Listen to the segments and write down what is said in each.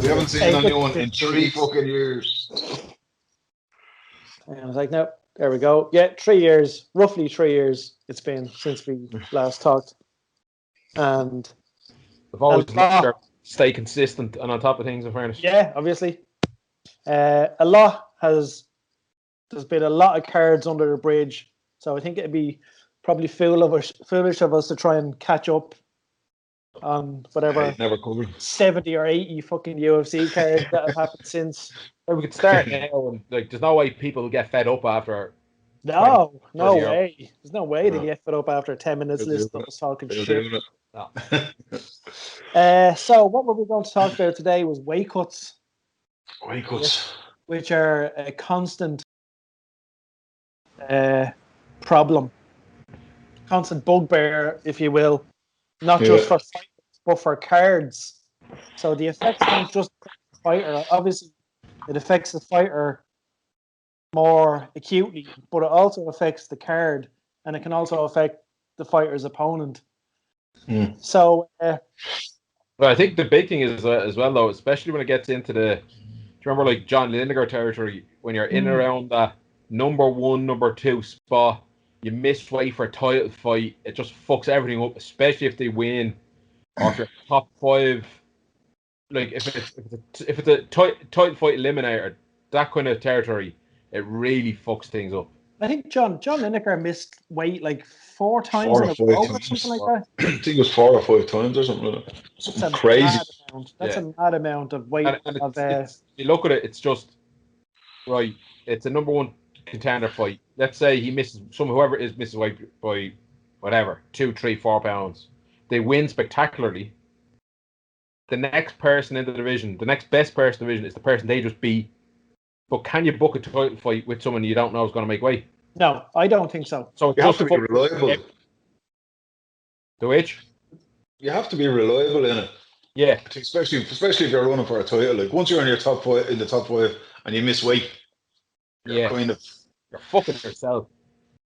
We haven't seen anyone in 3 fucking years. And I was like, no, there we go. Yeah, 3 years, roughly 3 years it's been since we last talked. And They've always stay consistent and on top of things, in fairness. Yeah, obviously. There's been a lot of cards under the bridge, so I think it'd be probably foolish of us to try and catch up on whatever never covered 70 or 80 fucking UFC cards that have happened since. Or we could start now, and like, there's no way people will get fed up after. No way. There's no way to get fed up after 10 minutes listening to us talking shit. No. So what were we going to talk about today was weight cuts. Weight cuts. Which are a constant problem. Constant bugbear, if you will. Not just for fighters, but for cards. So the effects don't just affect the fighter. Obviously, it affects the fighter more acutely, but it also affects the card, and it can also affect the fighter's opponent. So, but I think the big thing is as well, though, especially when it gets into do you remember like John Lineker territory, when you're in around that number 1, number 2 spot, you miss weight for a title fight, it just fucks everything up, especially if they win, or if you're top 5. Like if it's a title fight eliminator, that kind of territory, it really fucks things up. I think John Lineker missed weight like 4 times in a row or something like that. I think it was 4 or 5 times or something like that. Something crazy. That's a mad amount of weight. You look at it, it's just right. It's a number 1 contender fight. Let's say he misses whoever misses weight by whatever 2, 3, 4 pounds. They win spectacularly. The next person in the division, the next best person in the division, is the person they just beat. But can you book a title fight with someone you don't know is going to make weight? No, I don't think so. So you have to be reliable. The which? You have to be reliable in it. Yeah. Especially if you're running for a title. Like once you're in your top 5 and you miss weight, you're fucking yourself.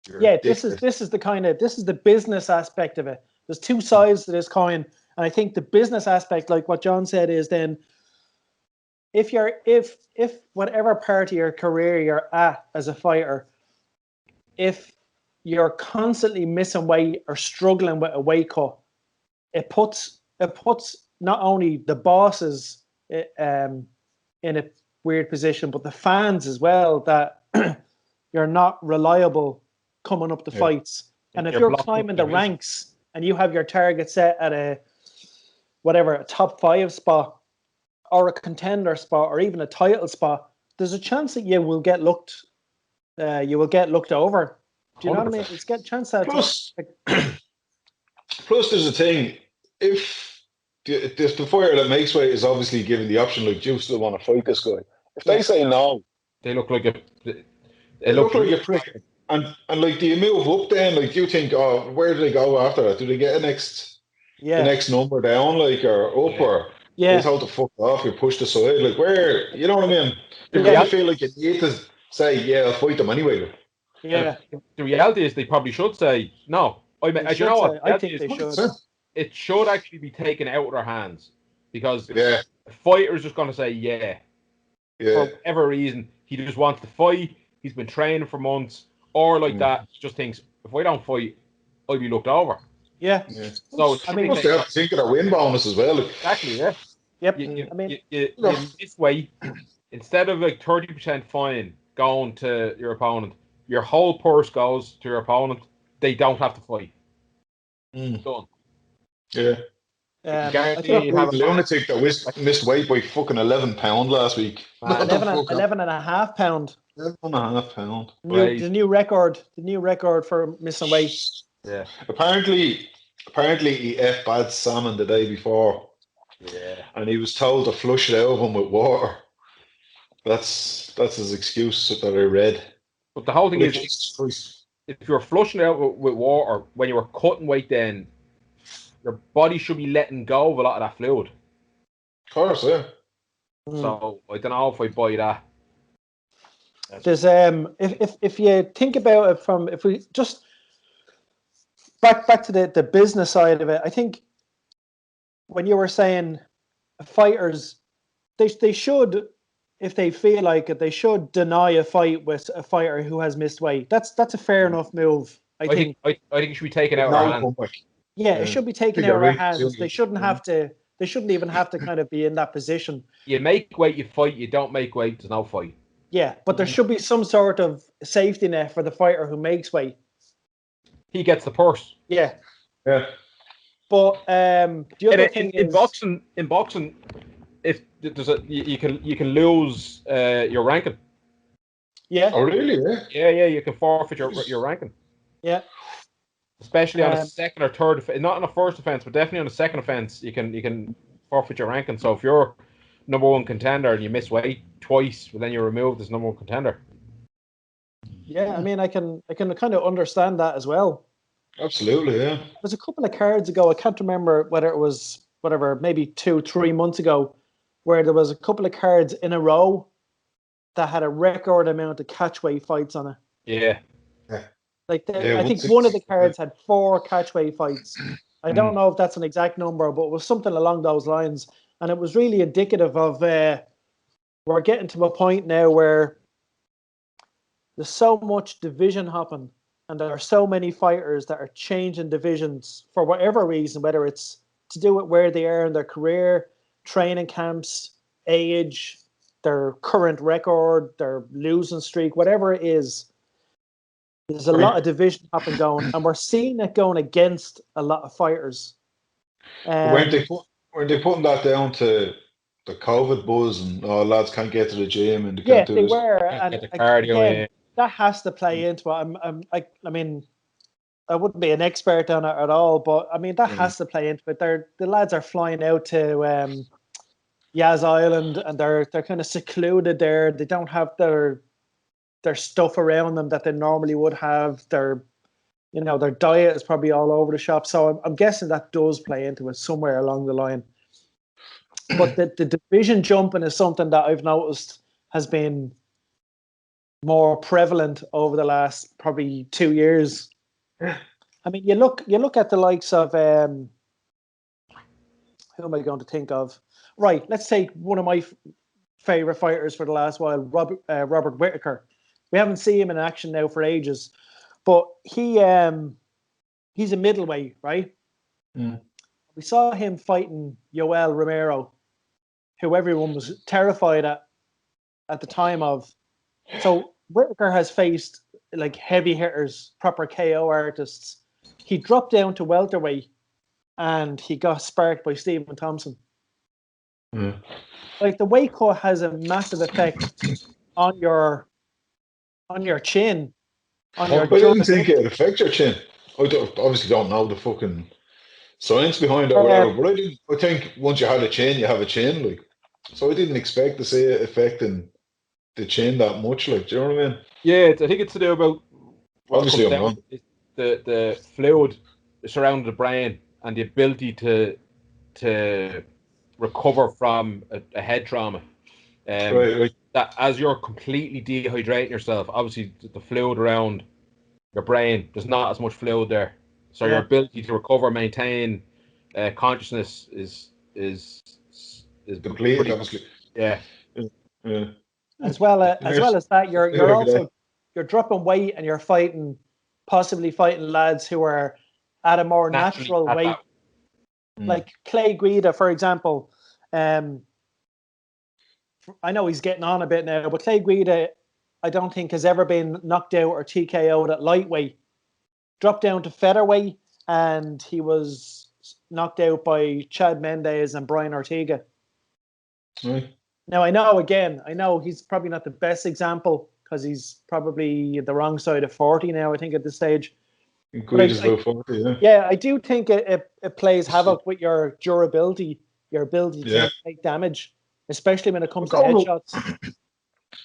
This is the business aspect of it. There's 2 sides to this coin, and I think the business aspect, like what John said, is then if whatever part of your career you're at as a fighter, if you're constantly missing weight or struggling with a weight cut, it puts not only the bosses in a weird position, but the fans as well, that you're not reliable coming up the fights. And if you're climbing the ranks and you have your target set at a top 5 spot or a contender spot or even a title spot, there's a chance that you will get looked over. Do you know what I mean? It's a chance that plus there's a thing, if the fighter that makes weight is obviously given the option, like, do you still want to fight this guy? If they say no, they look like a prick. And like, do you move up then? Like, do you think, where do they go after that? Do they get the next number down, like, or up, or they told the fuck off, you push the side, like, where, you know what I mean? You really feel like you need to say, I'll fight them anyway. Yeah. The reality is they probably should say no. I think they should. It should actually be taken out of their hands, because the fighter's just going to say for whatever reason, he just wants to fight. He's been training for months, or like that. He just thinks, if I don't fight, I'll be looked over. Yeah. So I mean, they have to think of their win bonus as well. Exactly. Yeah. Yep. You this way, instead of like 30% fine going to your opponent, your whole purse goes to your opponent. They don't have to fight. Done. Yeah. I think a lunatic that missed weight by fucking 11 pounds last week. 11 and a half pound. 11.5 pounds. The new record for missing weight. Yeah. Apparently he ate bad salmon the day before. Yeah. And he was told to flush it out of him with water. That's his excuse that I read. But the whole thing is, if you're flushing it out with water when you were cutting weight, then your body should be letting go of a lot of that fluid. Of course, yeah. So I don't know if I buy that. There's if you think about it if we just back to the business side of it, I think when you were saying fighters they should, if they feel like it, they should deny a fight with a fighter who has missed weight. That's a fair enough move. I think it should be taken out of our hands. Yeah, it should be taken out of our hands. They shouldn't have to. They shouldn't even have to kind of be in that position. You make weight, you fight. You don't make weight, there's no fight. Yeah, but there should be some sort of safety net for the fighter who makes weight. He gets the purse. Yeah. Yeah. But the other thing in boxing, if there's you can lose your ranking. Yeah. Oh really? Yeah. Yeah. You can forfeit your ranking. Yeah. Especially on a second or third, not on a first offense, but definitely on a second offense, you can forfeit your ranking. So if you're number one contender and you miss weight twice, well, then you're removed as number one contender. Yeah, I mean, I can kind of understand that as well. Absolutely, yeah. There's a couple of cards ago, I can't remember whether it was maybe 2-3 months ago, where there was a couple of cards in a row that had a record amount of catchweight fights on it. Yeah. Like I think one of the cards had 4 catchweight fights. I don't know if that's an exact number, but it was something along those lines. And it was really indicative of we're getting to a point now where there's so much division hopping, and there are so many fighters that are changing divisions for whatever reason, whether it's to do with where they are in their career, training camps, age, their current record, their losing streak, whatever it is. There's a lot of division hopping going, and we're seeing it going against a lot of fighters. Weren't they putting that down to the COVID buzz and lads can't get to the gym and they were, and the cardio, again, that has to play into it. I mean, I wouldn't be an expert on it at all, but I mean that has to play into it. The lads are flying out to Yaz Island, and they're kind of secluded there. They don't have their stuff around them that they normally would have. Their diet is probably all over the shop. So I'm guessing that does play into it somewhere along the line. But the division jumping is something that I've noticed has been more prevalent over the last probably 2 years. I mean, you look at the likes of who am I going to think of? Right, let's take one of my favorite fighters for the last while, Robert Whittaker. We haven't seen him in action now for ages, but he's a middleweight, right? We saw him fighting Yoel Romero, who everyone was terrified at the time of. So Whittaker has faced like heavy hitters, proper KO artists. He dropped down to welterweight, and he got sparked by Stephen Thompson. Like the weight cut has a massive effect on your chin. I didn't think it would affect your chin. I obviously don't know the fucking science behind it or whatever, but I think once you have a chin, you have a chin. Like, so I didn't expect to see it affecting the chin that much. Like, do you know what I mean? Yeah, I think it's to do about obviously the fluid surrounding the brain and the ability to recover from a head trauma. Right. That as you're completely dehydrating yourself, obviously the fluid around your brain, there's not as much fluid there. So your ability to recover, maintain consciousness is complete, obviously. Yeah. As well as that, you're dropping weight and you're possibly fighting lads who are at a more natural weight. Like Clay Guida, for example. I know he's getting on a bit now, but Clay Guida, I don't think has ever been knocked out or TKO'd at lightweight. Dropped down to featherweight, and he was knocked out by Chad Mendes and Brian Ortega. Now, I know he's probably not the best example because he's probably the wrong side of 40 now, I think, at this stage. Guida's about 40, yeah. Yeah, I do think it plays havoc with your durability, your ability to take damage, especially when it comes to headshots.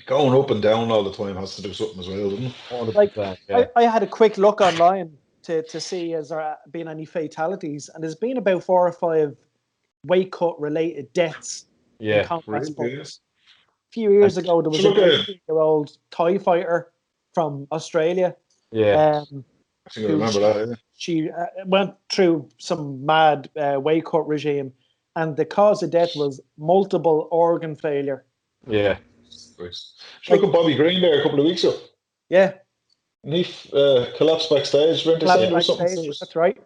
Going up and down all the time has to do something as well, doesn't it? Like, I had a quick look online to see has there been any fatalities, and there's been about 4 or 5 weight cut related deaths in combat sports. A few years ago, there was a 19-year-old Thai fighter from Australia. I think I remember that. She went through some mad weight cut regime, and the cause of death was multiple organ failure. Yeah. Look at Bobby Green there a couple of weeks ago. Yeah. And he collapsed backstage. That's right.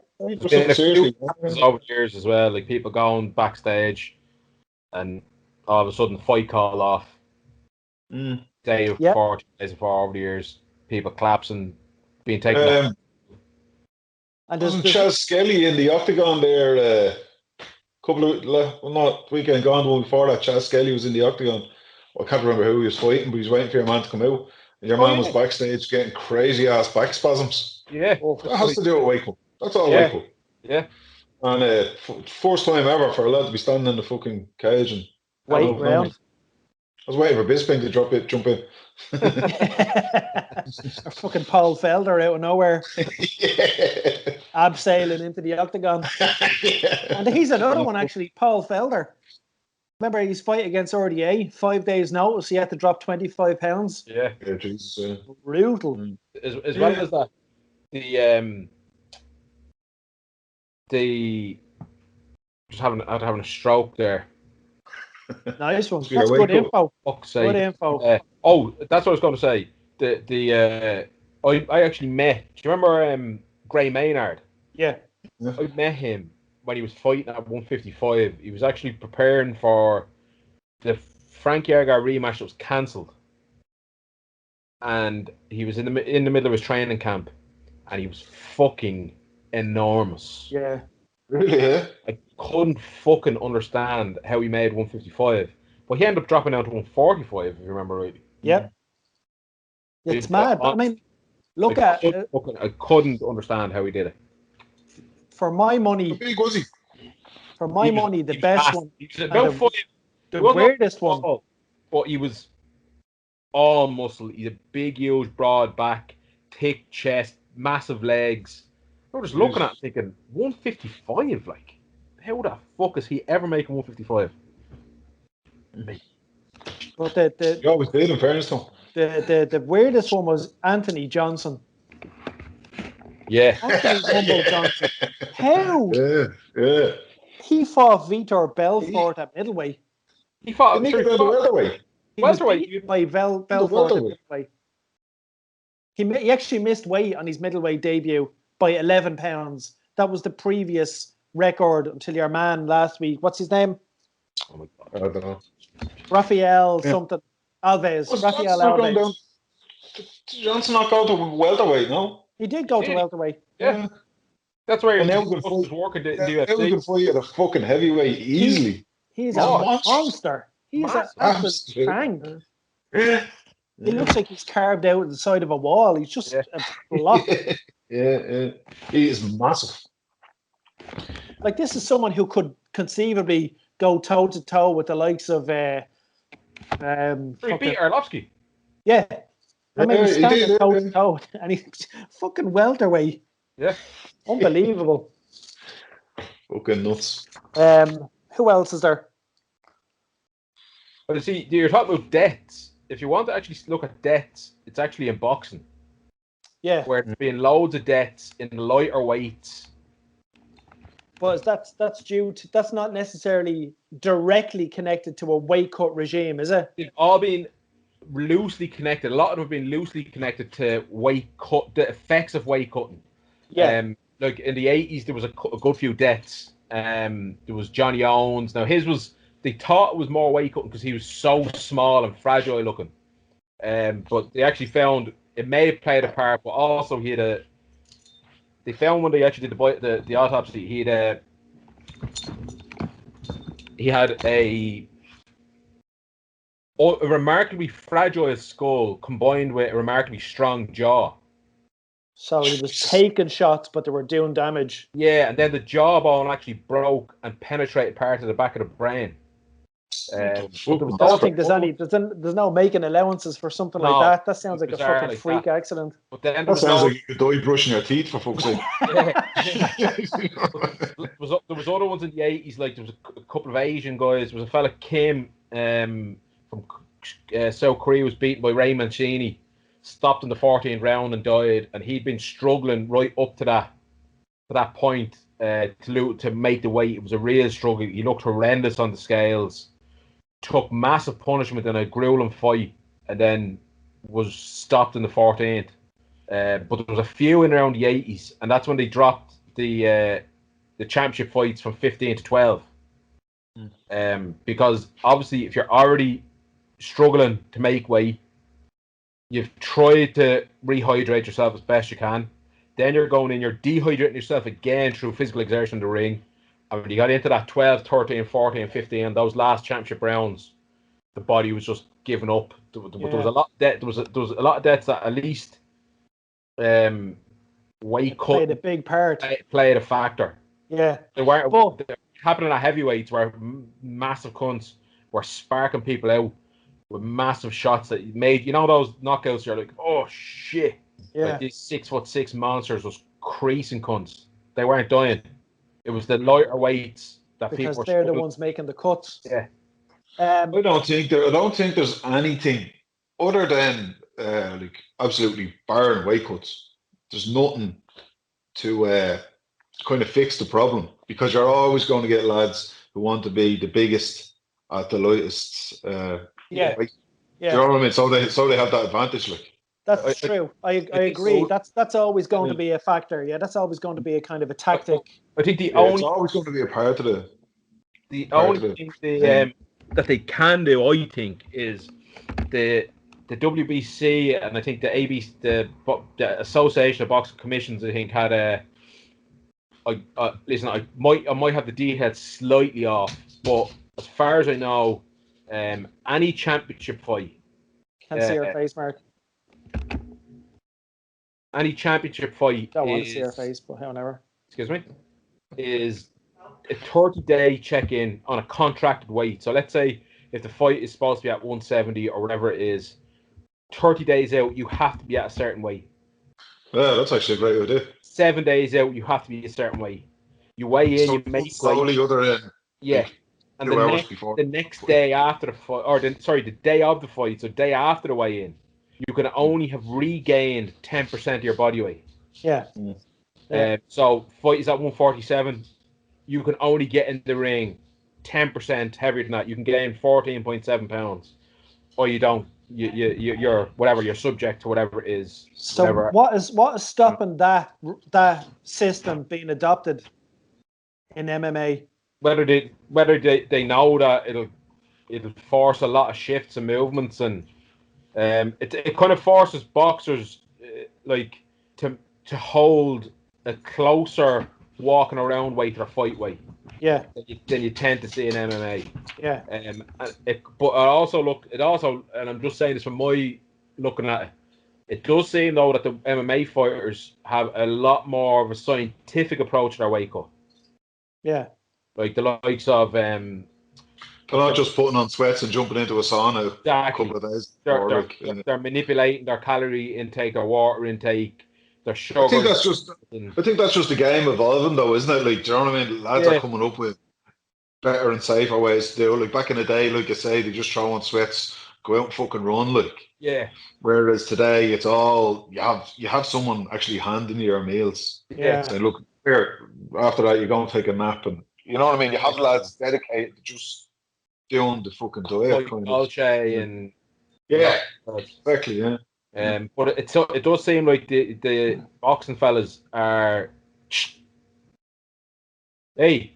Seriously. Over the years as well, like people going backstage and all of a sudden fight call off. Day of 40 days before over the years, people collapsing, being taken off. And wasn't Chaz Skelly in the octagon there weekend gone, the one before that? Chaz Skelly was in the octagon. I can't remember who he was fighting, but he was waiting for your man to come out. And your man was backstage getting crazy ass back spasms. Yeah. That has to do with weight cut. That's all weight cut. Yeah. And first time ever for a lad to be standing in the fucking cage and waiting around. I was waiting for Bisping to jump in. Or fucking Paul Felder out of nowhere. Yeah. Abseiling into the octagon. Yeah. And he's another one, actually, Paul Felder. Remember his fight against RDA? 5 days notice, he had to drop 25 pounds. Yeah. Jesus. Yeah. Brutal. As well as that, the just having a stroke there. Nice one. That's good info. Good info. That's what I was going to say. I actually met. Do you remember Gray Maynard? Yeah. I met him when he was fighting at 155. He was actually preparing for the Frank Yargar rematch that was cancelled, and he was in the middle of his training camp, and he was fucking enormous. Yeah. Really? Yeah. I couldn't fucking understand how he made 155, but he ended up dropping down to 145, if you remember rightly. Yep. It's mad. I mean, I couldn't understand how he did it. For my money, how big was he? For my money, the best one. He was about 5. The weirdest one. But he was all muscle. He's a big, huge, broad back, thick chest, massive legs. I was just looking at it thinking, 155, like, how the fuck is he ever making 155? But he always did, in fairness to him. The weirdest one was Anthony Johnson. Yeah. Anthony Humble Johnson. How? Yeah. He fought Vitor Belfort at middleweight. He fought welterweight. He was beaten by Belfort at middleweight. He actually missed weight on his middleweight debut by 11 pounds. That was the previous record until your man last week. What's his name? Oh my God, I don't know. Raphael something. Alves. Raphael Alves. Johnson not go to welterweight, no? He did go to welterweight. Yeah. That's where he was working the UFC. He was going to fight at a fucking heavyweight easily. He's a monster. He's an absolute tank. Yeah. He looks like he's carved out of the side of a wall. He's just a block. Yeah. He is massive. Like, this is someone who could conceivably go toe to toe with the likes of he beat Arlovsky. Yeah. I mean, he's standing toe to toe, and he's fucking welterweight. Yeah. Unbelievable. Fucking nuts. Who else is there? But see, you're talking about deaths. If you want to actually look at deaths, it's actually in boxing. Yeah. Where it's been loads of deaths in lighter weights. But that's not necessarily directly connected to a weight cut regime, is it? It's all been loosely connected. A lot of them have been loosely connected to weight cut, the effects of weight cutting. Yeah. Like in the 80s, there was a good few deaths. There was Johnny Owens. Now they thought it was more weight cutting because he was so small and fragile looking. But they actually found it may have played a part, but also they found when they actually did the autopsy, he had a remarkably fragile skull combined with a remarkably strong jaw. So he was taking shots, but they were doing damage. Yeah, and then the jawbone actually broke and penetrated part of the back of the brain. I don't think there's no making allowances for something like that. That sounds like a fucking freak accident. But then that sounds like you could die brushing your teeth, for fuck's sake. There was other ones in the 80s, like there was a couple of Asian guys. There was a fella Kim from South Korea was beaten by Ray Mancini, stopped in the 14th round and died, and he'd been struggling right up to that point. to make the weight. It was a real struggle. He looked horrendous on the scales. Took massive punishment in a grueling fight, and then was stopped in the 14th. But there was a few in around the 80s, and that's when they dropped the championship fights from 15 to 12. Because obviously, if you're already struggling to make weight, you've tried to rehydrate yourself as best you can. Then you're going in, you're dehydrating yourself again through physical exertion in the ring. And when you got into that 12, 13, 14, 15, those last championship rounds, the body was just giving up. There was a lot of death. There was a lot of deaths that at least weight cut played a big part. Played a factor. Yeah. They weren't happening at heavyweights where massive cunts were sparking people out with massive shots that made, those knockouts, you're like, oh shit. Yeah. Like these 6'6" monsters was creasing cunts. They weren't dying. It was the lighter weights that because people were they're the ones making the cuts. Yeah. I don't think there's anything other than like absolutely barren weight cuts. There's nothing to kind of fix the problem, because you're always going to get lads who want to be the biggest at the lightest. Yeah. Do you know what I mean? So they have that advantage. Like, that's true. I agree. That's always going to be a factor. Yeah, that's always going to be a kind of a tactic. I think it's always going to be a part of the only thing that they can do, I think, is the WBC and I think the ABC, the Association of Boxing Commissions, I think had a. Listen, I might have the details slightly off, but as far as I know, any championship fight. Can't see your face, Mark. Any championship fight. Don't want to see your face, but however. Excuse me. Is a 30-day check-in on a contracted weight. So let's say if the fight is supposed to be at 170 or whatever it is, 30 days out you have to be at a certain weight. Yeah, that's actually a great idea. 7 days out you have to be a certain weight. You weigh in, you make slowly weight. Other end. Yeah. And the next day after the fight, or the day of the fight, so day after the weigh-in, you can only have regained 10% of your body weight. Yeah. So fight is at 147. You can only get in the ring 10% heavier than that. You can gain 14.7 pounds, or you don't. You're whatever. You're subject to whatever it is. So what is stopping that system being adopted in MMA? Whether they know that it'll force a lot of shifts and movements, and it kind of forces boxers like to hold a closer walking around weight or fight weight. Yeah. Than you tend to see in MMA. Yeah. But and I'm just saying this from my looking at it. It does seem though that the MMA fighters have a lot more of a scientific approach to their weight cut. Yeah. Like the likes of they're not just putting on sweats and jumping into a sauna a couple of days. They're manipulating their calorie intake, their water intake, their sugar. I think that's just the game evolving, though, isn't it? Like, do you know what I mean? Lads are coming up with better and safer ways to do it. Like back in the day, like I say, they just throw on sweats, go out and fucking run, like. Yeah. Whereas today, it's all you have someone actually handing you your meals. Yeah. Saying, look, here. After that, you go and take a nap, and you know what I mean. You have lads dedicated to just doing the fucking diet, kind of. And exactly, yeah. But it does seem like the boxing fellas are. Hey,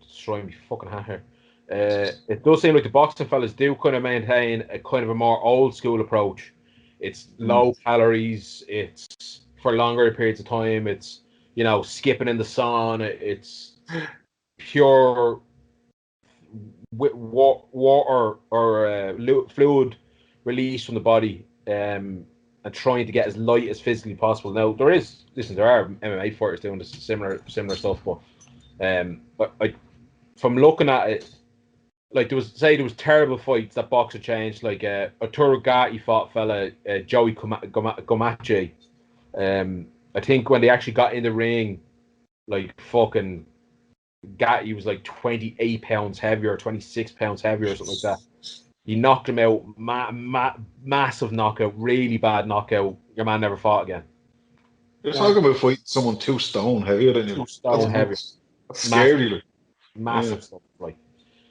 destroying me fucking hat here. It does seem like the boxing fellas do kind of maintain a kind of a more old school approach. It's low calories. It's for longer periods of time. It's skipping in the sun. It's pure water or fluid release from the body. And trying to get as light as physically possible. Now there are MMA fighters doing this similar stuff, but from looking at it, like there was terrible fights that boxer changed. Like Arturo Gatti fought fella Joey Gomache. I think when they actually got in the ring, like fucking Gatti was like 28 pounds heavier, 26 pounds heavier, or something like that. He knocked him out, massive knockout, really bad knockout. Your man never fought again. You're talking about fighting someone 2 stone heavier than you. 2 stone heavier. That's scary. Like. Massive stuff. Like.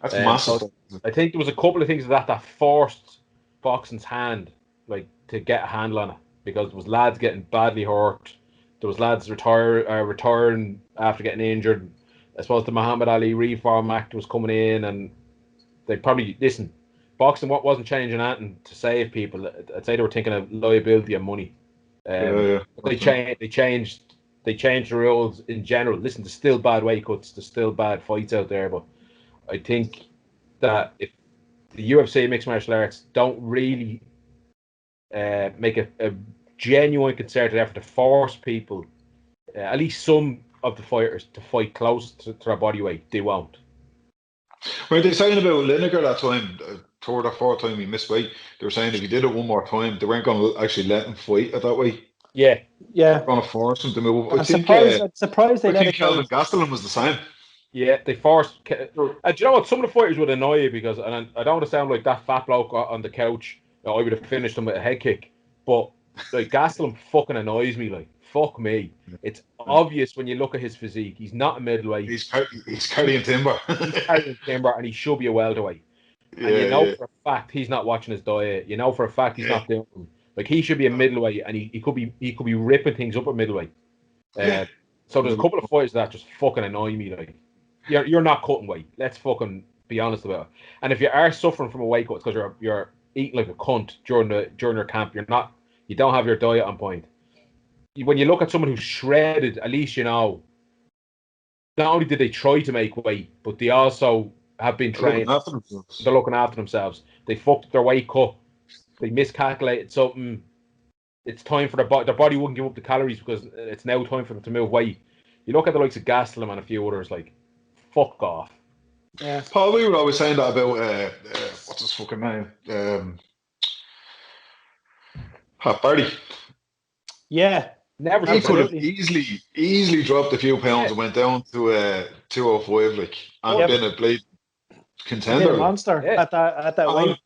That's massive so stuff. I think there was a couple of things that forced boxing's hand, like, to get a handle on it, because there was lads getting badly hurt. There was lads retiring after getting injured. I suppose the Muhammad Ali Reform Act was coming in, and they probably boxing wasn't changing anything to save people. I'd say they were thinking of liability and money. They changed the rules in general. Listen, there's still bad weight cuts, there's still bad fights out there, but I think that if the UFC mixed martial arts don't really make a genuine concerted effort to force people, at least some of the fighters, to fight close to their body weight, they won't. Were they saying about Lineker that time, third or fourth time he missed weight? They were saying if he did it one more time, they weren't going to actually let him fight at that weight. Yeah. They're going to force him to move. I'm surprised they let it go. Calvin Gastelum was the same. Yeah, they forced. Do you know what? Some of the fighters would annoy you because, and I don't want to sound like that fat bloke on the couch. I would have finished him with a head kick, but like Gastelum fucking annoys me. Like, fuck me. It's obvious when you look at his physique. He's not a middleweight. He's carrying timber. He's carrying timber, and he should be a welterweight. And you know for a fact he's not watching his diet. You know for a fact he's not doing. Like, he should be a middleweight, and he could be ripping things up at middleweight. So there's a couple of fighters that just fucking annoy me. Like, you're not cutting weight. Let's fucking be honest about it. And if you are suffering from a weight cut, it's because you're eating like a cunt during your camp. You don't have your diet on point. When you look at someone who's shredded, at least you know. Not only did they try to make weight, but they also have been trained. They're looking after themselves. They fucked their weight cut. They miscalculated something. It's time for their body wouldn't give up the calories because it's now time for them to move weight. You look at the likes of Gastelum and a few others, like, fuck off. Yeah. Paul, we were always saying that about what's his fucking name? Barty. Yeah. Never. He could have easily dropped a few pounds and went down to 205, like, and been a blade contender. A monster at that weight.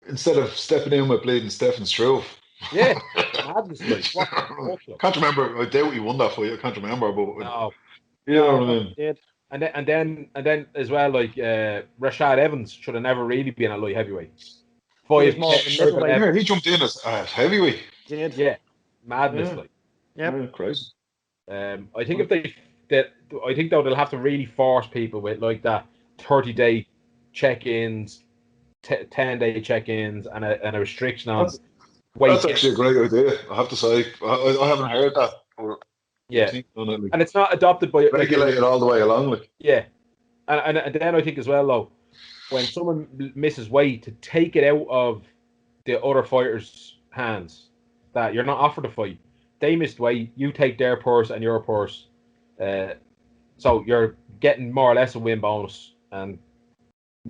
Instead of stepping in with bleeding Stefan Struve. Yeah. Madness, like, can't remember. I doubt he won that fight. I can't remember, but no. You know what I mean? Did. And then as well, like, Rashad Evans should have never really been a light heavyweight. He jumped in as heavyweight. Did. Yeah. Madness, like. Yeah. Crazy. I think they'll have to really force people with like that 30-day check-ins, 10-day check-ins, and a restriction on weight. That's actually a great idea. I have to say, I haven't heard that. And it's not adopted by regulated all the way along, like. Yeah, and then I think as well though, when someone misses weight, to take it out of the other fighters' hands, that you're not offered a fight. They missed weight, you take their purse and your purse, so you're getting more or less a win bonus and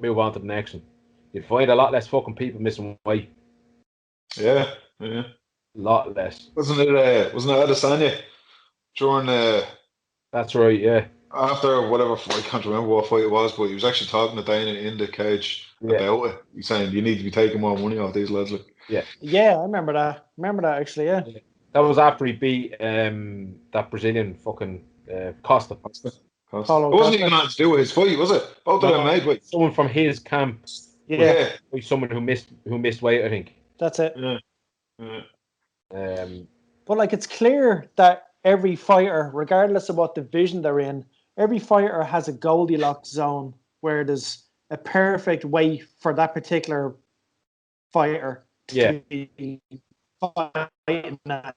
move on to the next one. You find a lot less fucking people missing weight. Yeah. A lot less. Wasn't it Adesanya during That's right, yeah. After whatever fight, I can't remember what fight it was, but he was actually talking to Dana in the cage about it. He's saying you need to be taking more money off these lads. Like. Yeah, I remember that. Actually, yeah. That was after he beat that Brazilian fucking Costa. It wasn't even nothing to do with his fight, was it? Both of them made weight. Someone from his camp. Yeah. Someone who missed weight, I think. That's it. Yeah. But like, it's clear that every fighter, regardless of what division they're in, every fighter has a Goldilocks zone where there's a perfect weight for that particular fighter to be fighting at.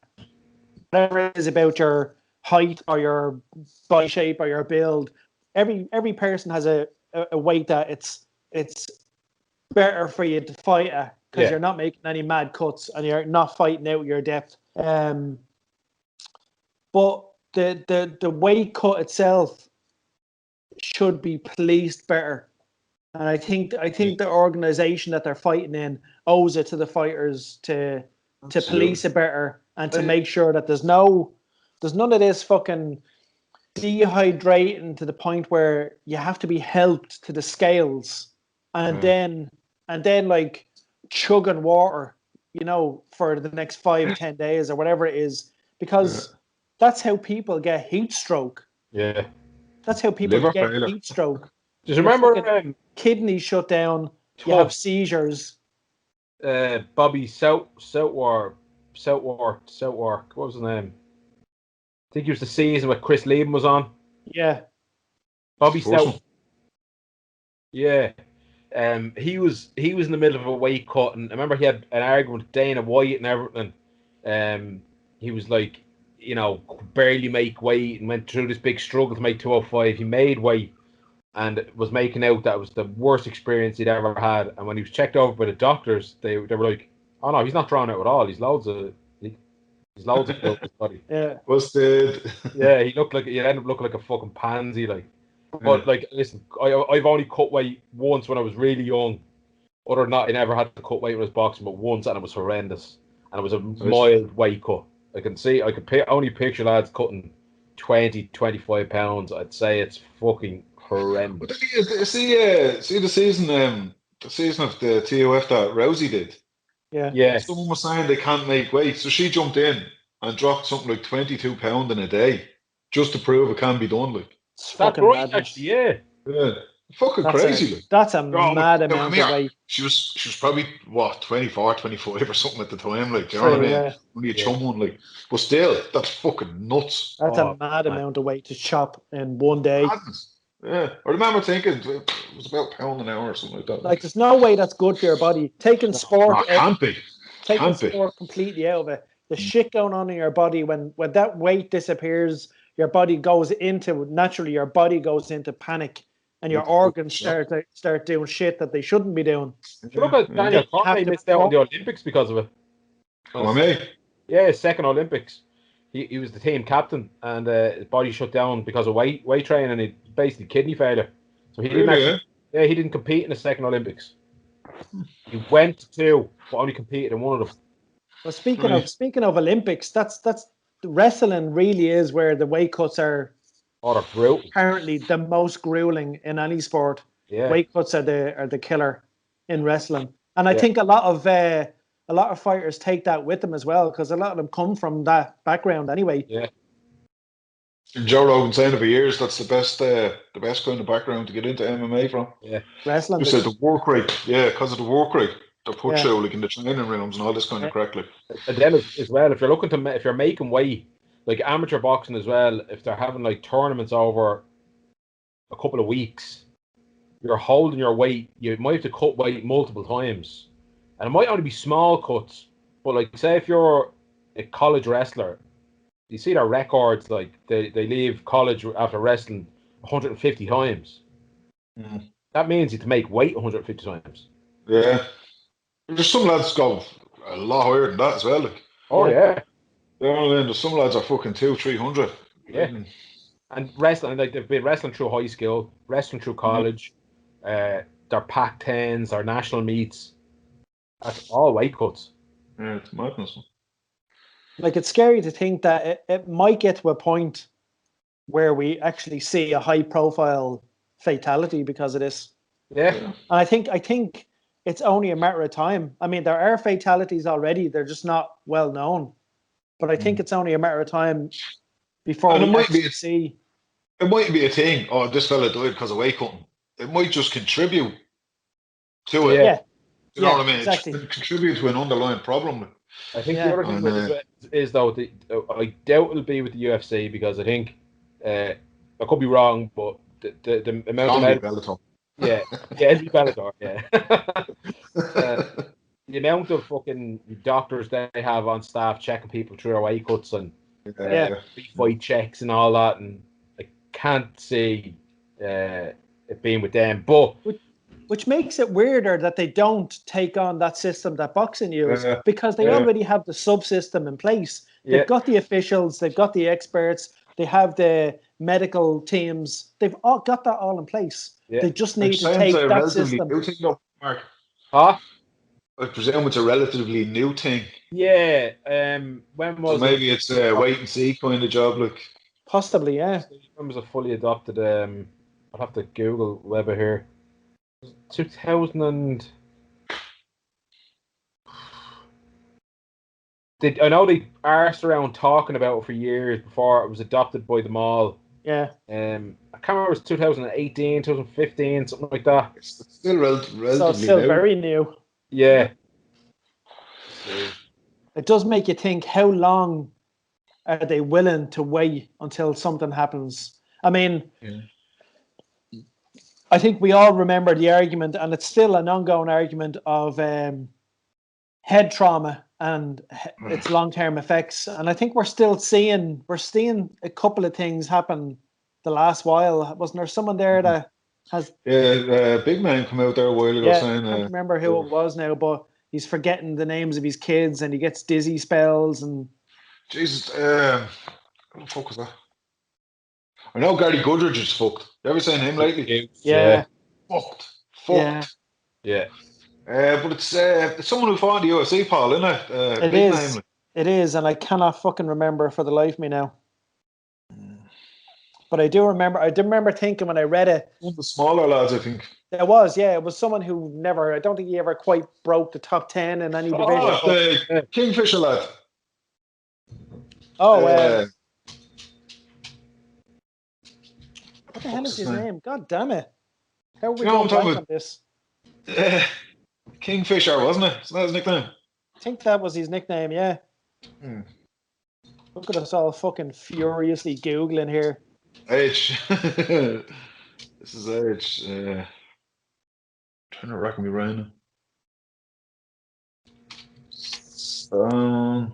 Whatever it is about your height or your body shape or your build, every person has a weight that it's better for you to fight at because you're not making any mad cuts and you're not fighting out your depth. But the weight cut itself should be policed better, and I think the organization that they're fighting in owes it to the fighters to police it better and to make sure that there's none of this fucking dehydrating to the point where you have to be helped to the scales and then like chugging water, for the next 5-10 days or whatever it is, because That's how people get heat stroke. Yeah. That's how people Liver get failure. heat stroke. Just remember kidneys shut down. You have seizures. Bobby Southwark. What was his name? I think it was the season where Chris Liam was on. Yeah. Bobby South. Yeah. He was in the middle of a weight cut, and I remember he had an argument with Dana White and everything. He was like, you know, could barely make weight and went through this big struggle to make 205. He made weight and was making out that it was the worst experience he'd ever had. And when he was checked over by the doctors, they were like, "Oh no, he's not drawn out at all. He's loads of blood in his body." Yeah. Yeah, he ended up looking like a fucking pansy, like. But like, listen, I've only cut weight once when I was really young. Other than that, I never had to cut weight when I was boxing, but once, and it was horrendous. And it was a mild weight cut. I could only picture lads cutting 20, 25 pounds. I'd say it's fucking horrendous. See the season of the TOF that Rosie did. Yeah. Someone was saying they can't make weight, so she jumped in and dropped something like 22 pounds in a day just to prove it can be done. Like. That's right, actually, yeah. Fucking crazy. That's a mad amount of weight. She was probably, 24, 25 or something at the time, like, do you know what I mean? Yeah. Only a chum one, like. But still, that's fucking nuts. That's a mad amount of weight to chop in one day. Madness. Yeah. I remember thinking it was about £1 an hour or something like that. Like, there's no way that's good for your body. Taking sport can't be. Taking sport completely out of it. The shit going on in your body when that weight disappears, your body goes into panic, and your organs start doing shit that they shouldn't be doing. Look at Daniel Cormier missed out on the Olympics because of it. Yeah, his second Olympics. He was the team captain, and his body shut down because of weight training, and he basically kidney failure. So he didn't he didn't compete in the second Olympics. He went to two, but only competed in one of them. Well, speaking of Olympics, that's wrestling really is where the weight cuts are. Oh, they're brutal. Apparently, the most grueling in any sport. Yeah. Weight cuts are the killer in wrestling, and I think a lot of fighters take that with them as well, because a lot of them come from that background anyway. Yeah. Joe Rogan saying it for years, that's the best kind of background to get into MMA from. Yeah. Wrestling. Just the work rate. Yeah, because of the work rate. They're put through, like, in the training rooms and all this kind of crack. Like. And then as well, if you're making weight, like amateur boxing as well, if they're having like tournaments over a couple of weeks, you're holding your weight. You might have to cut weight multiple times, and it might only be small cuts. But like, say if you're a college wrestler, you see their records. Like they leave college after wrestling 150 times. Mm. That means you have to make weight 150 times. Yeah. There's some lads go a lot higher than that as well. Like. Oh yeah. You know what I mean? There's some lads are fucking 200-300. Yeah. And wrestling, like they've been wrestling through high school, wrestling through college, their Pac-10s, their national meets. That's all weight cuts. Yeah, it's madness. Like, it's scary to think that it might get to a point where we actually see a high-profile fatality because of this. Yeah. And I think it's only a matter of time. I mean, there are fatalities already. They're just not well known. But I think it's only a matter of time before we actually see. It might be a thing. Oh, this fella died because of weight cutting. It might just contribute to it. Yeah. You know what I mean? Exactly. It contributes to an underlying problem. I think the other thing with it is though, I doubt it'll be with the UFC, because I think I could be wrong, but the amount of Bellator. it'll be Bellator, the amount of fucking doctors they have on staff checking people through their weight cuts and fight checks and all that, and I can't see it being with them. But which makes it weirder that they don't take on that system that boxing uses, because they already have the subsystem in place. They've got the officials, they've got the experts, they have the medical teams. They've all got that all in place. Yeah. They just need to take that system. New thing, though, Mark. Huh? I presume it's a relatively new thing. Yeah. When was maybe it's a wait and see kind of job, like. Possibly, yeah. When was it fully adopted? I'll have to Google Weber here. 2000 and I know they arsed around talking about it for years before it was adopted by them all. Yeah. I can't remember if it was 2018, 2015, something like that. It's still relatively so it's still new. Very new. Yeah. It does make you think, how long are they willing to wait until something happens? I mean, I think we all remember the argument, and it's still an ongoing argument of head trauma and its long-term effects. And I think we're seeing a couple of things happen the last while. Wasn't there someone there that has? Yeah, big man come out there a while ago saying. I can't remember who it was now, but he's forgetting the names of his kids, and he gets dizzy spells. And Jesus, what the fuck was that? I know Gary Goodridge is fucked. You ever seen him lately? Yeah. Fucked. Yeah. But it's someone who fought in the UFC, Paul, isn't it? It is. Name. It is, and I cannot fucking remember for the life of me now. But I do remember thinking when I read it. One of the smaller lads, I think. It was someone who never, I don't think he ever quite broke the top 10 in any division. The Kingfisher lad. Oh, what the hell is his name? God damn it. How are we going back on this? Kingfisher, wasn't it? Isn't that his nickname? I think that was his nickname, yeah. Look at us all fucking furiously Googling here. H. This is H. Trying to rack me around. Was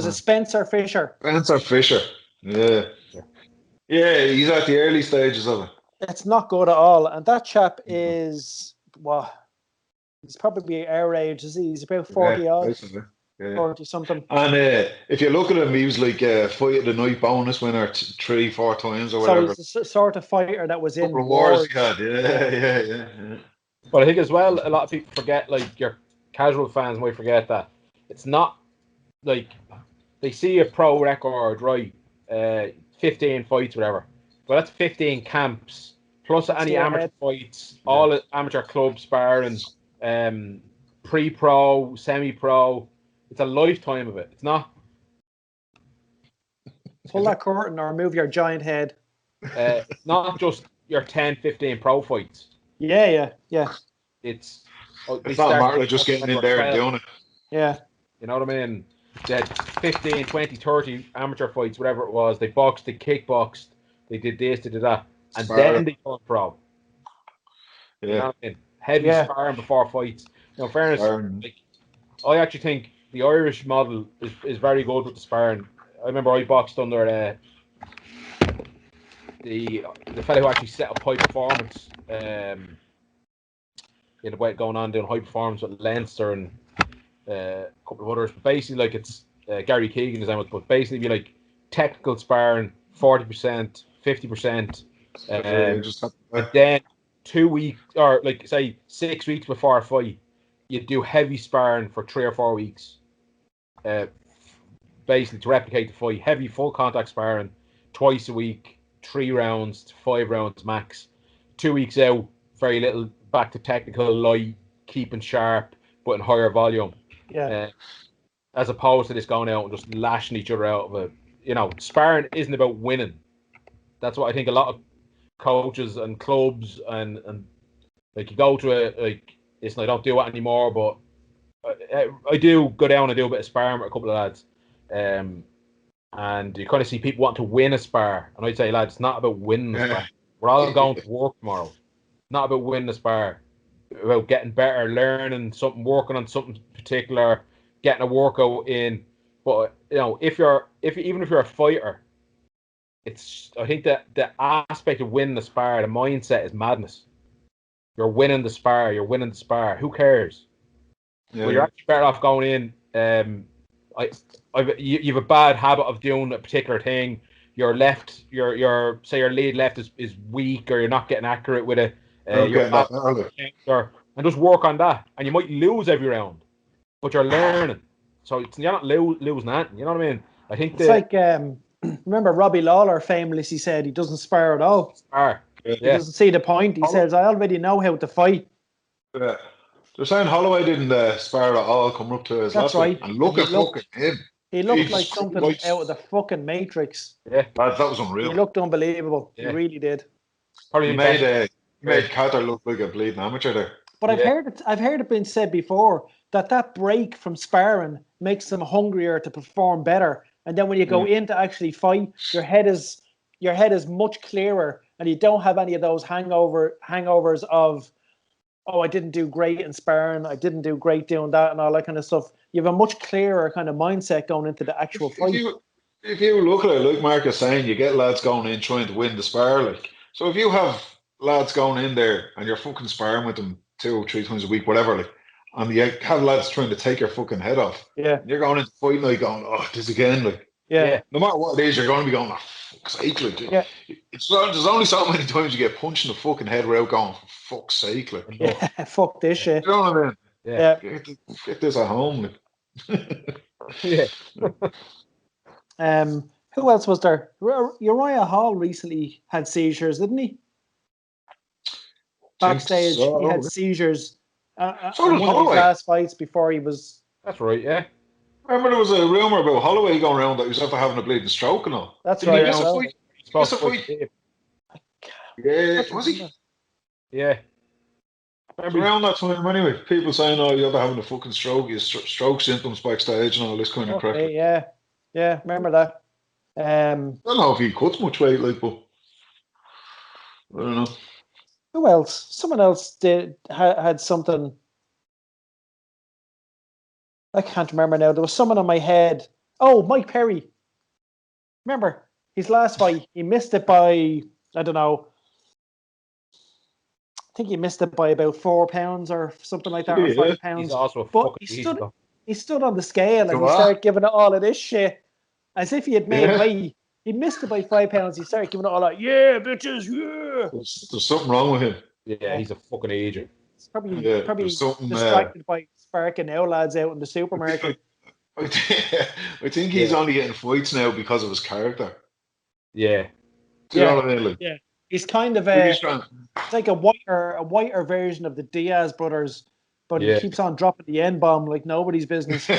it Spencer Fisher? Spencer Fisher. Yeah. Yeah, he's at the early stages of it. It's not good at all. And that chap is, he's probably our age, is he? He's about 40 odd. Basically. Yeah. 40 something. And if you look at him, he was like fight of the night bonus winner 3-4 times or whatever. So he's the sort of fighter that was in wars he had. Yeah. But I think as well, a lot of people forget, like your casual fans might forget that it's not like they see a pro record, right? 15 fights, whatever. But that's 15 camps plus any amateur fights, all amateur club sparring, pre-pro, semi-pro. It's a lifetime of it. It's not. Pull that curtain or move your giant head. It's not just your 10, 15 pro fights. Yeah. It's not Marley just getting in there and doing it. Yeah. You know what I mean? They had 15, 20, 30 amateur fights, whatever it was. They boxed, they kickboxed, they did this, they did that. And then they turned pro. Yeah. You know what I mean? Heavy sparring before fights. Now, in fairness, I actually think the Irish model is very good with the sparring. I remember I boxed under the fellow who actually set up high performance. In the way going on doing high performance with Leinster and a couple of others. But basically, like it's Gary Keegan is out, but basically be like technical sparring 40%, 50%. And then 2 weeks or like say 6 weeks before a fight, you do heavy sparring for 3 or 4 weeks. Basically to replicate the fight, heavy full contact sparring twice a week, 3 rounds to 5 rounds max. 2 weeks out, very little, back to technical, light, keeping sharp, but in higher volume. Yeah. As opposed to this going out and just lashing each other out of it. You know, sparring isn't about winning. That's what I think a lot of coaches and clubs and like you go to I don't do it anymore, but I do go down and do a bit of sparring with a couple of lads. And you kind of see people want to win a spar. And I'd say, lads, it's not about winning the spar. We're all going to work tomorrow. Not about winning the spar. About getting better, learning something, working on something particular, getting a workout in. But you know, even if you're a fighter, I think that the aspect of winning the spar, the mindset is madness. You're winning the spar. Who cares? Yeah. Well, you're actually better off going in. You have a bad habit of doing a particular thing. Your left, your lead left is weak, or you're not getting accurate with it. And just work on that, and you might lose every round, but you're learning. So you're not losing that. You know what I mean? I think it's like remember Robbie Lawler famously said he doesn't spar at all. He doesn't see the point. He says, I already know how to fight. Yeah. They're saying Holloway didn't spar at all coming up to his last right. week. And look at fucking him. He looked like something out of the fucking Matrix. Yeah. That was unreal. He looked unbelievable. Yeah. He really did. Probably he made Carter look like a bleeding amateur there. But I've heard it being said before that break from sparring makes them hungrier to perform better. And then when you go in to actually fight, your head is much clearer, and you don't have any of those hangovers of, I didn't do great in sparring, I didn't do great doing that, and all that kind of stuff. You have a much clearer kind of mindset going into the actual fight. If you look at it, like Mark is saying, you get lads going in trying to win the spar. Like, so if you have lads going in there and you're fucking sparring with them 2 or 3 times a week, whatever, like, and you have lads trying to take your fucking head off. Yeah. You're going into fight night going, this again, like. Yeah. No matter what it is, you're going to be going, fuck's sake, like. Yeah. There's only so many times you get punched in the fucking head without going, for fuck's sake, like. Yeah, fuck this shit. You know what I mean? Yeah. Get this at home, like. Yeah. Who else was there? Uriah Hall recently had seizures, didn't he? Backstage, he had seizures. One of his last fights before he was. That's right, yeah. Remember there was a rumour about Holloway going around that he was after having a bleeding stroke and all. That's right. He missed a fight. Yeah, was he? Yeah. Around that time anyway, people saying, you're after having a fucking stroke, you stroke symptoms backstage and all this kind of crap. Yeah. Yeah, remember that. I don't know if he cuts much weight, like, but I don't know. Who else? Someone else had something. I can't remember now. There was someone on my head. Oh, Mike Perry. Remember his last fight? He missed it by, I don't know. I think he missed it by about 4 pounds or something like that, or 5 pounds. He's also but he stood on the scale and he started giving it all of this shit as if he had made weight. He missed it by 5 pounds. He started giving it all out. Yeah, bitches, yeah. There's something wrong with him. Yeah, he's a fucking agent. He's probably distracted by sparking now lads out in the supermarket. I think he's only getting fights now because of his character. Yeah. Do you know what I mean? Like, yeah. He's kind of it's like a whiter version of the Diaz brothers, but he keeps on dropping the N-bomb like nobody's business.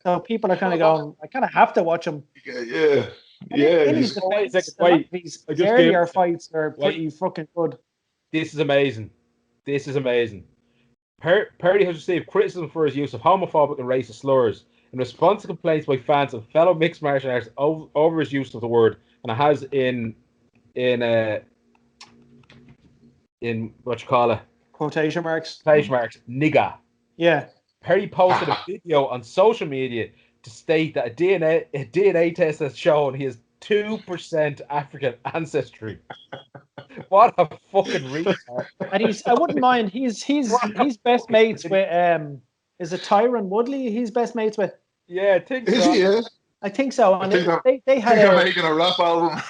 So people are kind of going, I kind of have to watch him. Yeah. In his defense, these earlier fights are pretty fucking good. This is amazing. Perry has received criticism for his use of homophobic and racist slurs in response to complaints by fans and fellow mixed martial artists over his use of the word, and it has in what you call it? Quotation marks, nigga. Yeah. Perry posted a video on social media to state that a DNA test has shown he has 2% African ancestry. What a fucking retard. And I wouldn't mind, he's best mates with is it Tyron Woodley he's best mates with? Yeah, I think so. Is he, yeah? I think so. And they had they're making a rap album.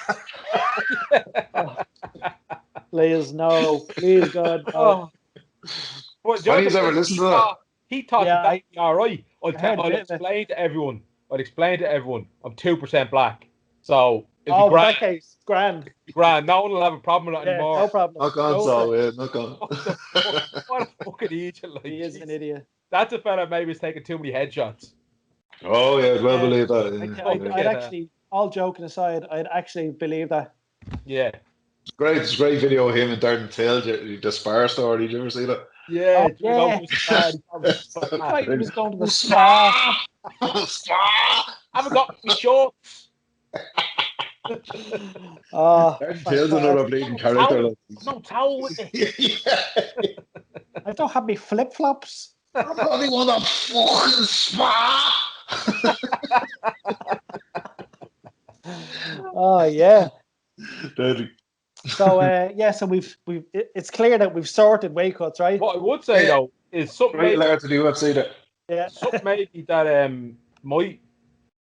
Please, no. Please, God, no. But Have you ever listened to that? He thought that'd be all right. I'll explain to everyone. I'm 2% black. So in that case, grand. No one will have a problem with that anymore. No problem. Not gone, not gone. What a fucking idiot. Like, he is an idiot. That's a fella maybe was taking too many headshots. Oh, yeah, I'd well believe that. I'd actually, all joking aside, I'd actually believe that. Yeah. It's a great video of him and Darren Till, the spar story. Did you ever see that? Yeah. He was going to the spa. I haven't got my shorts. Darren Till's another bleeding character. No towel with me. I don't have my flip-flops. I probably want a fucking spa. Oh, yeah. Daddy. So so we've it's clear that we've sorted weight cuts, right? What I would say though is something to the UFC that. Yeah. Something maybe that might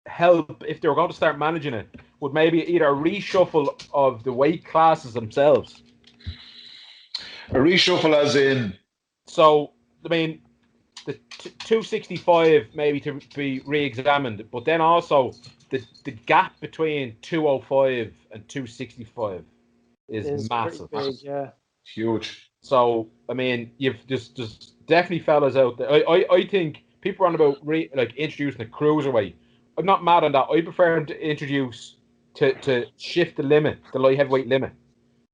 help if they were going to start managing it would maybe either a reshuffle of the weight classes themselves. A reshuffle as in. So I mean, the 265 maybe to be re-examined, but then also the gap between 205 and 265. Is massive. Big, yeah. Huge. So I mean, you've just definitely fellas out there. I think people are on about introducing a cruiserweight. I'm not mad on that. I prefer them to introduce to shift the limit, the light heavyweight limit,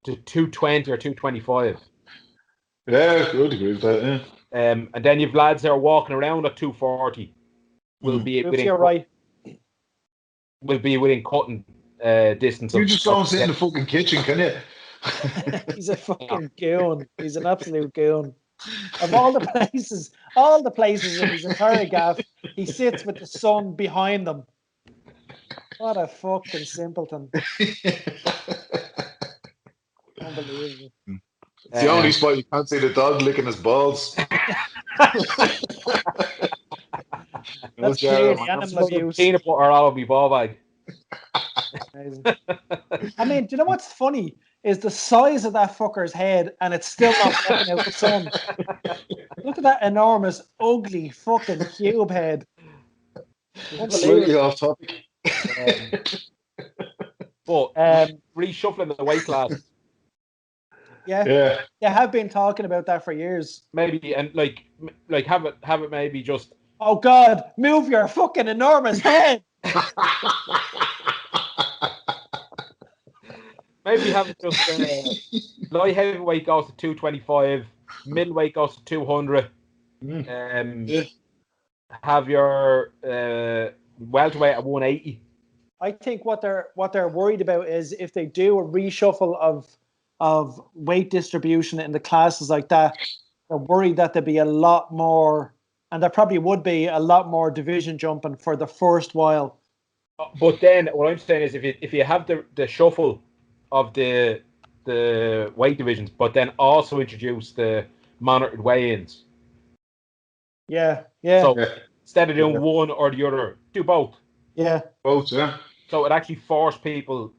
to 220 or 225. Yeah, I would agree with that. Yeah. And then you've lads that are walking around at 240. Will be within cutting distance. You just don't sit in the fucking kitchen, can you? He's a fucking goon. He's an absolute goon. Of all the places in his entire gaff, he sits with the sun behind them. What a fucking simpleton. Unbelievable. It's the only spot you can't see the dog licking his balls. That's clearly animal abuse. Peanut butter all over my ball bag. Amazing. I mean, do you know what's funny? Is the size of that fucker's head, and it's still not fucking out the sun. Look at that enormous, ugly fucking cube head. Slightly off topic. But reshuffling the weight class. Yeah. They have been talking about that for years. Maybe, and like have it maybe just. Oh God! Move your fucking enormous head. Maybe have it just light heavyweight goes to 225, middleweight goes to 200. Have your welterweight at 180. I think what they're worried about is if they do a reshuffle of weight distribution in the classes like that, they're worried that there'd be a lot more, and there probably would be a lot more division jumping for the first while. But then what I'm saying is if you have the shuffle of the weight divisions, but then also introduce the monitored weigh-ins. Yeah. So instead of doing one or the other, do both. Yeah. Both, yeah. So it actually forced people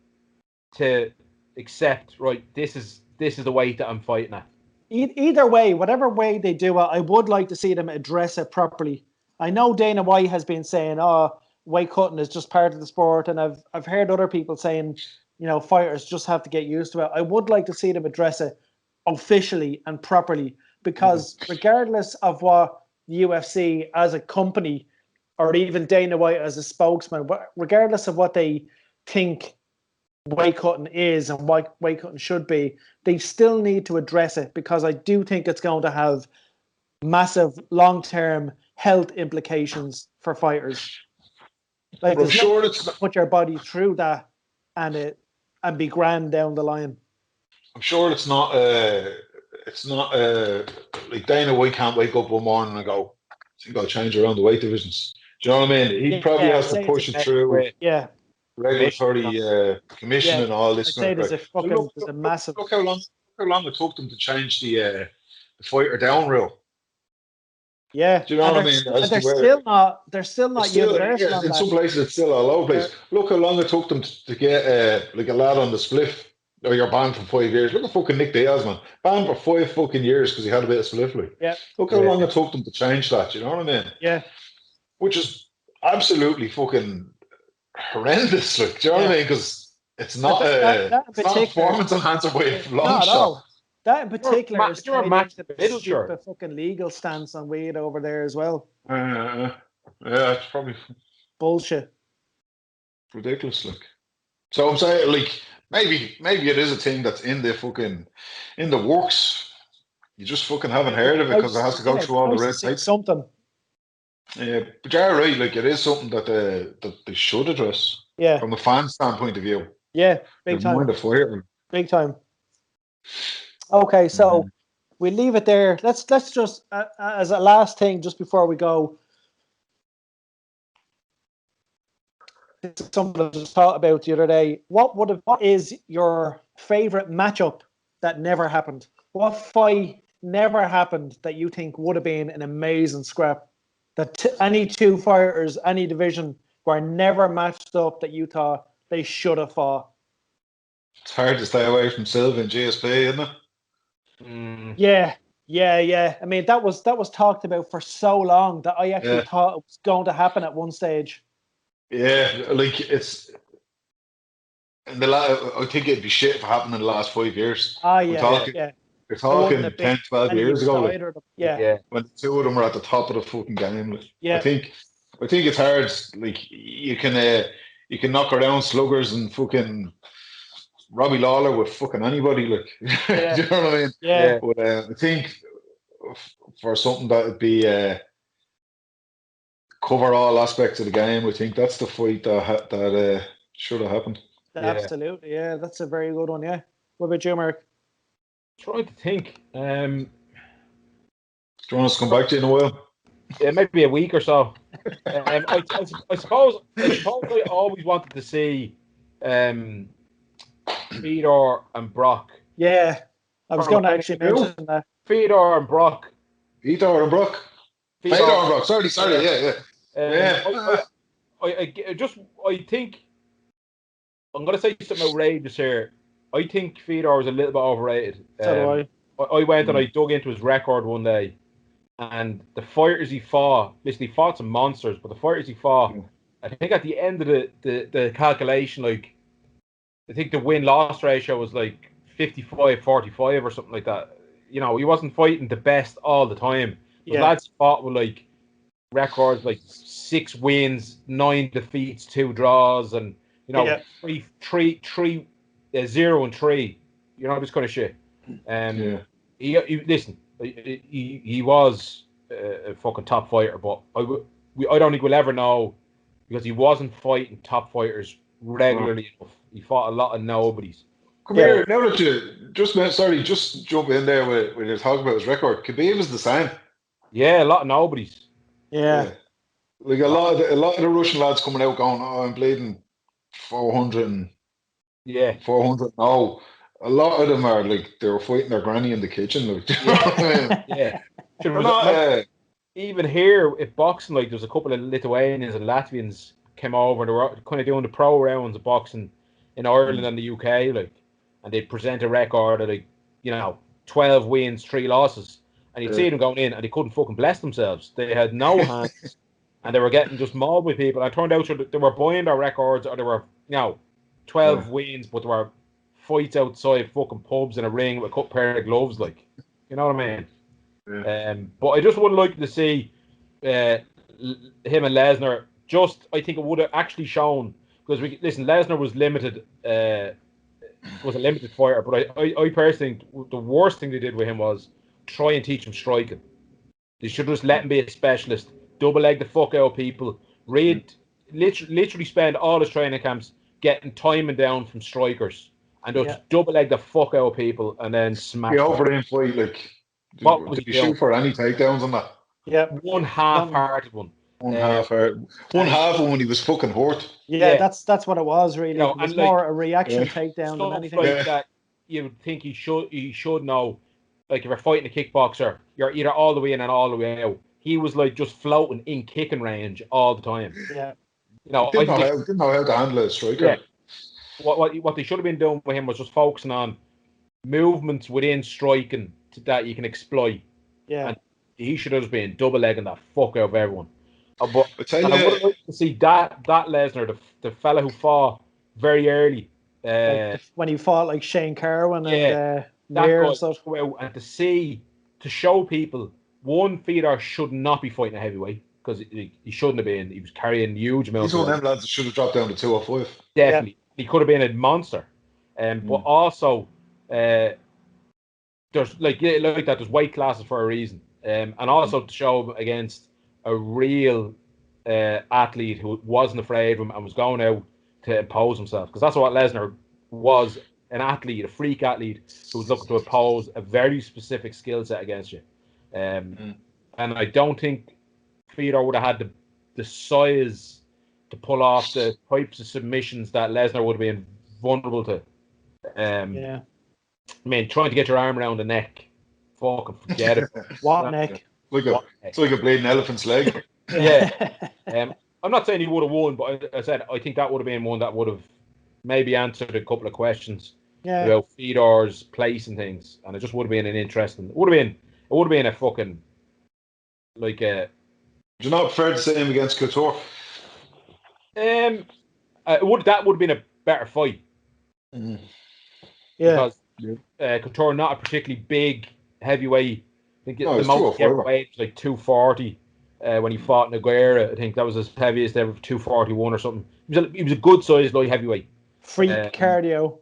to accept, right, this is the weight that I'm fighting at. Either way, whatever way they do it, I would like to see them address it properly. I know Dana White has been saying, weight cutting is just part of the sport, and I've heard other people saying, fighters just have to get used to it. I would like to see them address it officially and properly, because regardless of what the UFC as a company or even Dana White as a spokesman, regardless of what they think weight cutting is and what weight cutting should be, they still need to address it, because I do think it's going to have massive long-term health implications for fighters. Like, I'm sure it's put your body through that and be grand down the line. I'm sure it's not like Dana White can't wake up one morning and go, I think I'll change around the weight divisions. Do you know what I mean? He probably has to push it through. Yeah. Regulatory commission and all this. I'd say there's a massive. Look how long it took them to change the fighter down rule. Yeah, do you know what I mean? They're still not universal. In some places, it's still all over the place. Look how long it took them to get like a lad on the spliff. Or you're banned for 5 years. Look at fucking Nick Diaz, man. Banned for 5 fucking years because he had a bit of spliff. Look how long it took them to change that. You know what I mean? Yeah. Which is absolutely fucking horrendous. Like, do you know what I mean? Because it's not a performance enhancer way of long shot. That in particular is a match the fucking legal stance on weed over there as well. Yeah, it's probably bullshit. Ridiculous, like. So I'm saying, like, maybe it is a thing that's in the works. You just fucking haven't heard of it because it has to go through all the red tape. Something. Yeah, but you're right. Like, it is something that they should address. Yeah. From a fan standpoint of view. Yeah, big time. Big time. Okay, so we leave it there. Let's just as a last thing, just before we go. This is something I just thought about the other day. What is your favorite matchup that never happened? What fight never happened that you think would have been an amazing scrap? That any two fighters, any division were never matched up that you thought they should have fought. It's hard to stay away from Silva and GSP, isn't it? Yeah. I mean, that was talked about for so long that I actually thought it was going to happen at one stage. Yeah, like it's I think it'd be shit if it happened in the last 5 years. Yeah. You're talking 10, 12 years ago. Like, yeah. When the two of them were at the top of the fucking game. Like, yeah. I think it's hard. Like you can knock around sluggers and fucking Robbie Lawler with fucking anybody. Like, Yeah. do you know what I mean? Yeah. But I think for something that would be cover all aspects of the game, I think that's the fight that should have happened. Absolutely, yeah. That's a very good one, yeah. What about you, Mark? Trying to think. Do you want us to come back to you in a while? Yeah, maybe a week or so. I suppose I always wanted to see Fedor and Brock. Yeah, I was going to actually mention that. Fedor and Brock. Fedor and Brock. Sorry. Yeah. I think I'm going to say something outrageous here. I think Fedor was a little bit overrated. So do I went and I dug into his record one day, and the fighters he fought, listen, he fought some monsters, but the fighters he fought, I think at the end of the calculation, like, I think the win-loss ratio was like 55-45 or something like that. You know, he wasn't fighting the best all the time. But lads fought with like records like 6 wins, 9 defeats, 2 draws, and 0 and 3. You know, this kind of shit. He was a fucking top fighter, but I don't think we'll ever know, because he wasn't fighting top fighters regularly enough. He fought a lot of nobodies. Come here, now that you just jump in there when you're talking about his record. Khabib is the same. Yeah, a lot of nobodies. Yeah. Like a lot of the Russian lads coming out going, I'm bleeding 400 and 400. No, a lot of them are like they were fighting their granny in the kitchen. Like, even here at boxing, like there's a couple of Lithuanians and Latvians came over and they were kind of doing the pro rounds of boxing in Ireland and the UK, like, and they'd present a record of 12 wins, 3 losses. And you'd see them going in and they couldn't fucking bless themselves. They had no hands and they were getting just mauled with people. And it turned out they were buying their records, or they were, 12 wins, but there were fights outside fucking pubs in a ring with a cut pair of gloves, like. You know what I mean? Yeah. But I just would like to see him and Lesnar. I think it would have actually shown, because Lesnar was limited, was a limited fighter, but I personally think the worst thing they did with him was try and teach him striking. They should just let him be a specialist, double leg the fuck out of people, literally spend all his training camps getting timing down from strikers, and just double leg the fuck out of people and then smash. Yeah, over in fight, like, did he shoot for any takedowns on that? Yeah, one half-hearted one. One half when he was fucking hurt. Yeah, that's what it was really. It was more a reaction takedown than anything like that. You would think he should know. Like, if you're fighting a kickboxer, you're either all the way in and all the way out. He was like just floating in kicking range all the time. Yeah. Didn't know how to handle a striker. Yeah. What they should have been doing with him was just focusing on movements within striking that you can exploit. Yeah. And he should have just been double legging that fuck out of everyone. But I tell you, I would like to see that Lesnar, the fella who fought very early, when he fought like Shane Carwin and Nair and stuff, and to show people, one, Fedor should not be fighting a heavyweight, because he shouldn't have been. He was carrying huge amounts. He's one of them lads that should have dropped down to 205. Definitely, he could have been a monster. But also, there's like that. There's weight classes for a reason, and also to show him against a real athlete who wasn't afraid of him and was going out to impose himself, because that's what Lesnar was, an athlete, a freak athlete who was looking to impose a very specific skill set against you. And I don't think Fedor would have had the size to pull off the types of submissions that Lesnar would have been vulnerable to. I mean, trying to get your arm around the neck, fucking forget it. What neck? It's like a bleeding elephant's leg. I'm not saying he would have won, but I said I think that would have been one that would have maybe answered a couple of questions about Fedor's place and things, and it just would have been an interesting. It would have been a fucking like a. Do you not prefer to see him against Couture? That would have been a better fight. Yeah. Because Couture, not a particularly big heavyweight. I think the most he ever weighed was like 240 when he fought Nogueira. I think that was his heaviest ever, 241 or something. He was a good sized light heavyweight. Freak cardio.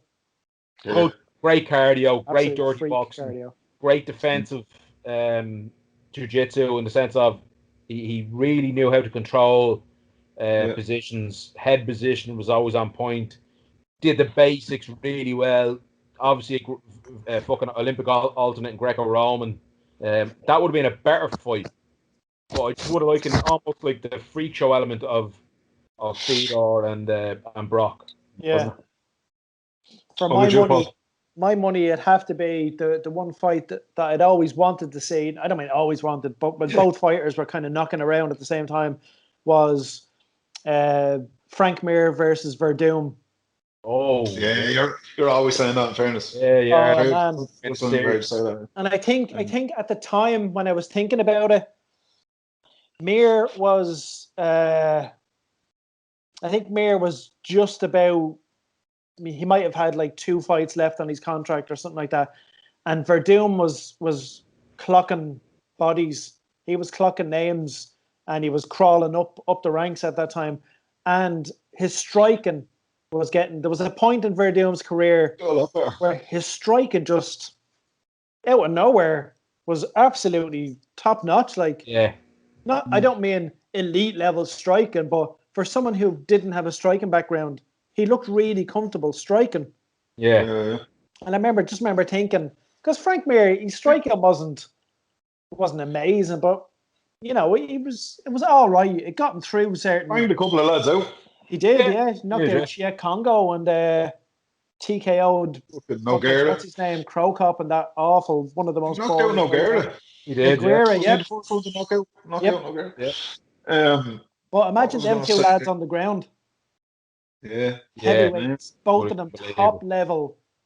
Good, great cardio, Absolute great dirty boxing, cardio. Great defensive jiu-jitsu in the sense of he really knew how to control positions. Head position was always on point. Did the basics really well. Obviously, fucking Olympic alternate in Greco-Roman. That would have been a better fight. But I just would have liked almost like the freak show element of Fedor and Brock. Yeah. For my money, it'd have to be the one fight that I'd always wanted to see. I don't mean always wanted, but when both fighters were kind of knocking around at the same time, was Frank Mir versus Verdum. Oh yeah, you're always saying that in fairness. Yeah. Man. And I think at the time when I was thinking about it, Mir was I think Mir was just about, I mean, he might have had like 2 fights left on his contract or something like that. And Verdum was clocking bodies. He was clocking names and he was crawling up the ranks at that time. And his striking was there was a point in Verdum's career where his striking just out of nowhere was absolutely top notch. Like, I don't mean elite level striking, but for someone who didn't have a striking background, he looked really comfortable striking. Yeah. And I remember thinking, because Frank Mir, his striking wasn't amazing, but you know, it was all right. It got him through certain. Banged a couple of lads out. He did, knocked out Chiet Congo and TKO'd. What's his name? Crocop and that awful, one of the most. Knocked out Nogueira. He did. Nogueira, yeah. The first one to knock out Nogueira. Yeah. But imagine them 2 lads on the ground. Yeah. Heavyweights, both of them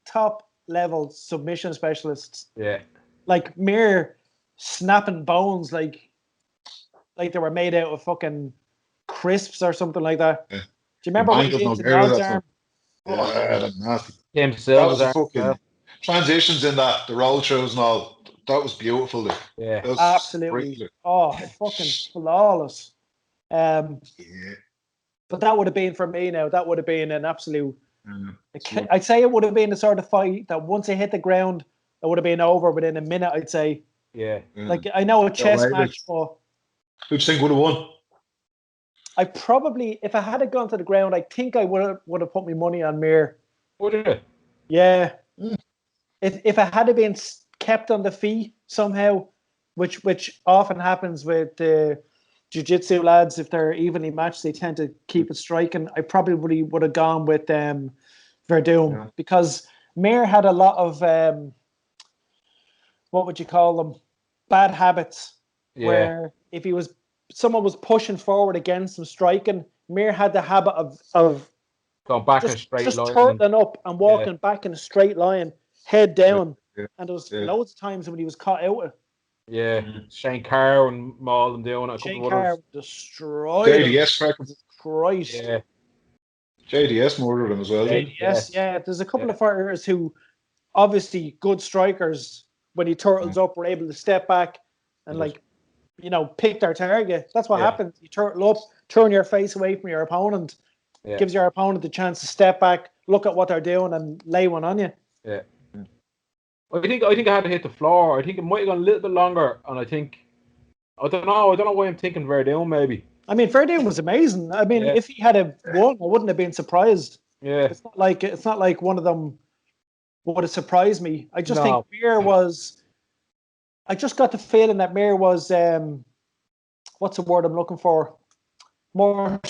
top level submission specialists. Yeah. Like Mir snapping bones like they were made out of fucking crisps or something like that. Yeah. Do you remember what he did to Nod's arm? Yeah, that's nasty. That was fucking transitions in that, the roll throughs and all. That was beautiful. Yeah, absolutely. Great. Oh, fucking flawless. But that would have been, for me now, that would have been an absolute. I'd say it would have been the sort of fight that once it hit the ground, it would have been over within a minute, I'd say. Yeah. Like, I know a chess match, but. Who do you think would have won? I probably, if I had gone to the ground, I think I would have put my money on Mir. Would you? Yeah. If I had been kept on the feet somehow, which often happens with the jiu-jitsu lads, if they're evenly matched, they tend to keep it striking. I probably would have gone with Verdum because Mir had a lot of what would you call them? Bad habits. Yeah. Where if someone was pushing forward against him striking, Mir had the habit of going back in a straight line, just turning up and walking back in a straight line, head down. Yeah. And there was loads of times when he was caught out of. Yeah, Shane Carr and mauled him down. Shane Carr destroyed JDS him. Christ. Yeah. JDS murdered him as well. JDS, yeah. There's a couple of fighters who, obviously good strikers, when he turtles up, were able to step back and pick their target. That's what happens. You turtle up, turn your face away from your opponent, gives your opponent the chance to step back, look at what they're doing, and lay one on you. Yeah. I think I had to hit the floor. I think it might have gone a little bit longer, and I don't know why I'm thinking Verdum maybe. I mean, Verdum was amazing. I mean, if he had won, I wouldn't have been surprised. Yeah. It's not like one of them would have surprised me. I just think Mir was. I just got the feeling that Mir was. What's the word I'm looking for? More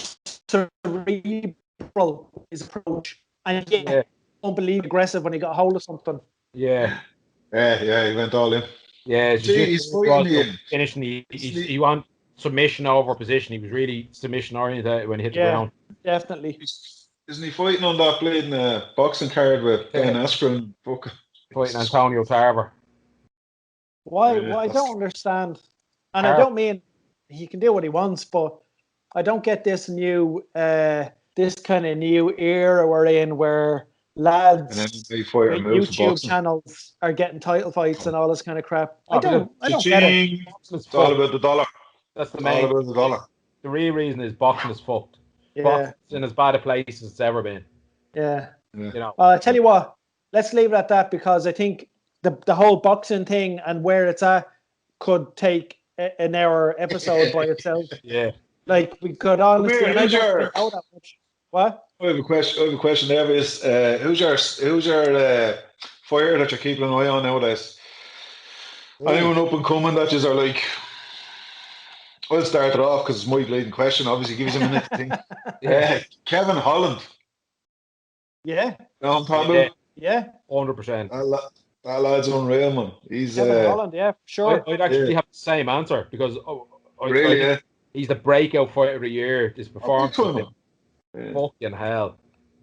cerebral his approach, and unbelievably aggressive when he got hold of something. Yeah. Yeah, he went all in. Yeah, he's fighting finishing. He won submission over position. He was really submission oriented when he hit the ground. Definitely. Isn't he fighting on that bleeding boxing card with Ben Askren? Fighting Antonio Tarver. Why I don't understand, and I don't mean he can do what he wants, but I don't get this kind of new era we're in where lads, and then fighter with moves to YouTube boxing. channels are getting title fights and all this kind of crap. I don't get it. It's all about the dollar. That's the It's main. all about the dollar. The real reason is boxing is fucked. Yeah. Boxing's in as bad a place as it's ever been. Yeah. You know. Well, I tell you what, let's leave it at that, because I think the whole boxing thing and where it's at could take an hour episode by itself. Yeah. Like, we could honestly, and I don't really know that much. What? I have a question there. Is who's your fighter that you're keeping an eye on nowadays? Anyone up and coming that you are like? I'll start it off because it's my bleeding question. Obviously, give us a minute to think. Kevin Holland. Yeah. No, I'm talking about. Yeah. 100%. That lad's unreal, man. He's Kevin Holland, yeah, for sure. I'd actually have the same answer, because he's the breakout fighter of the year. This performance has been fucking hell.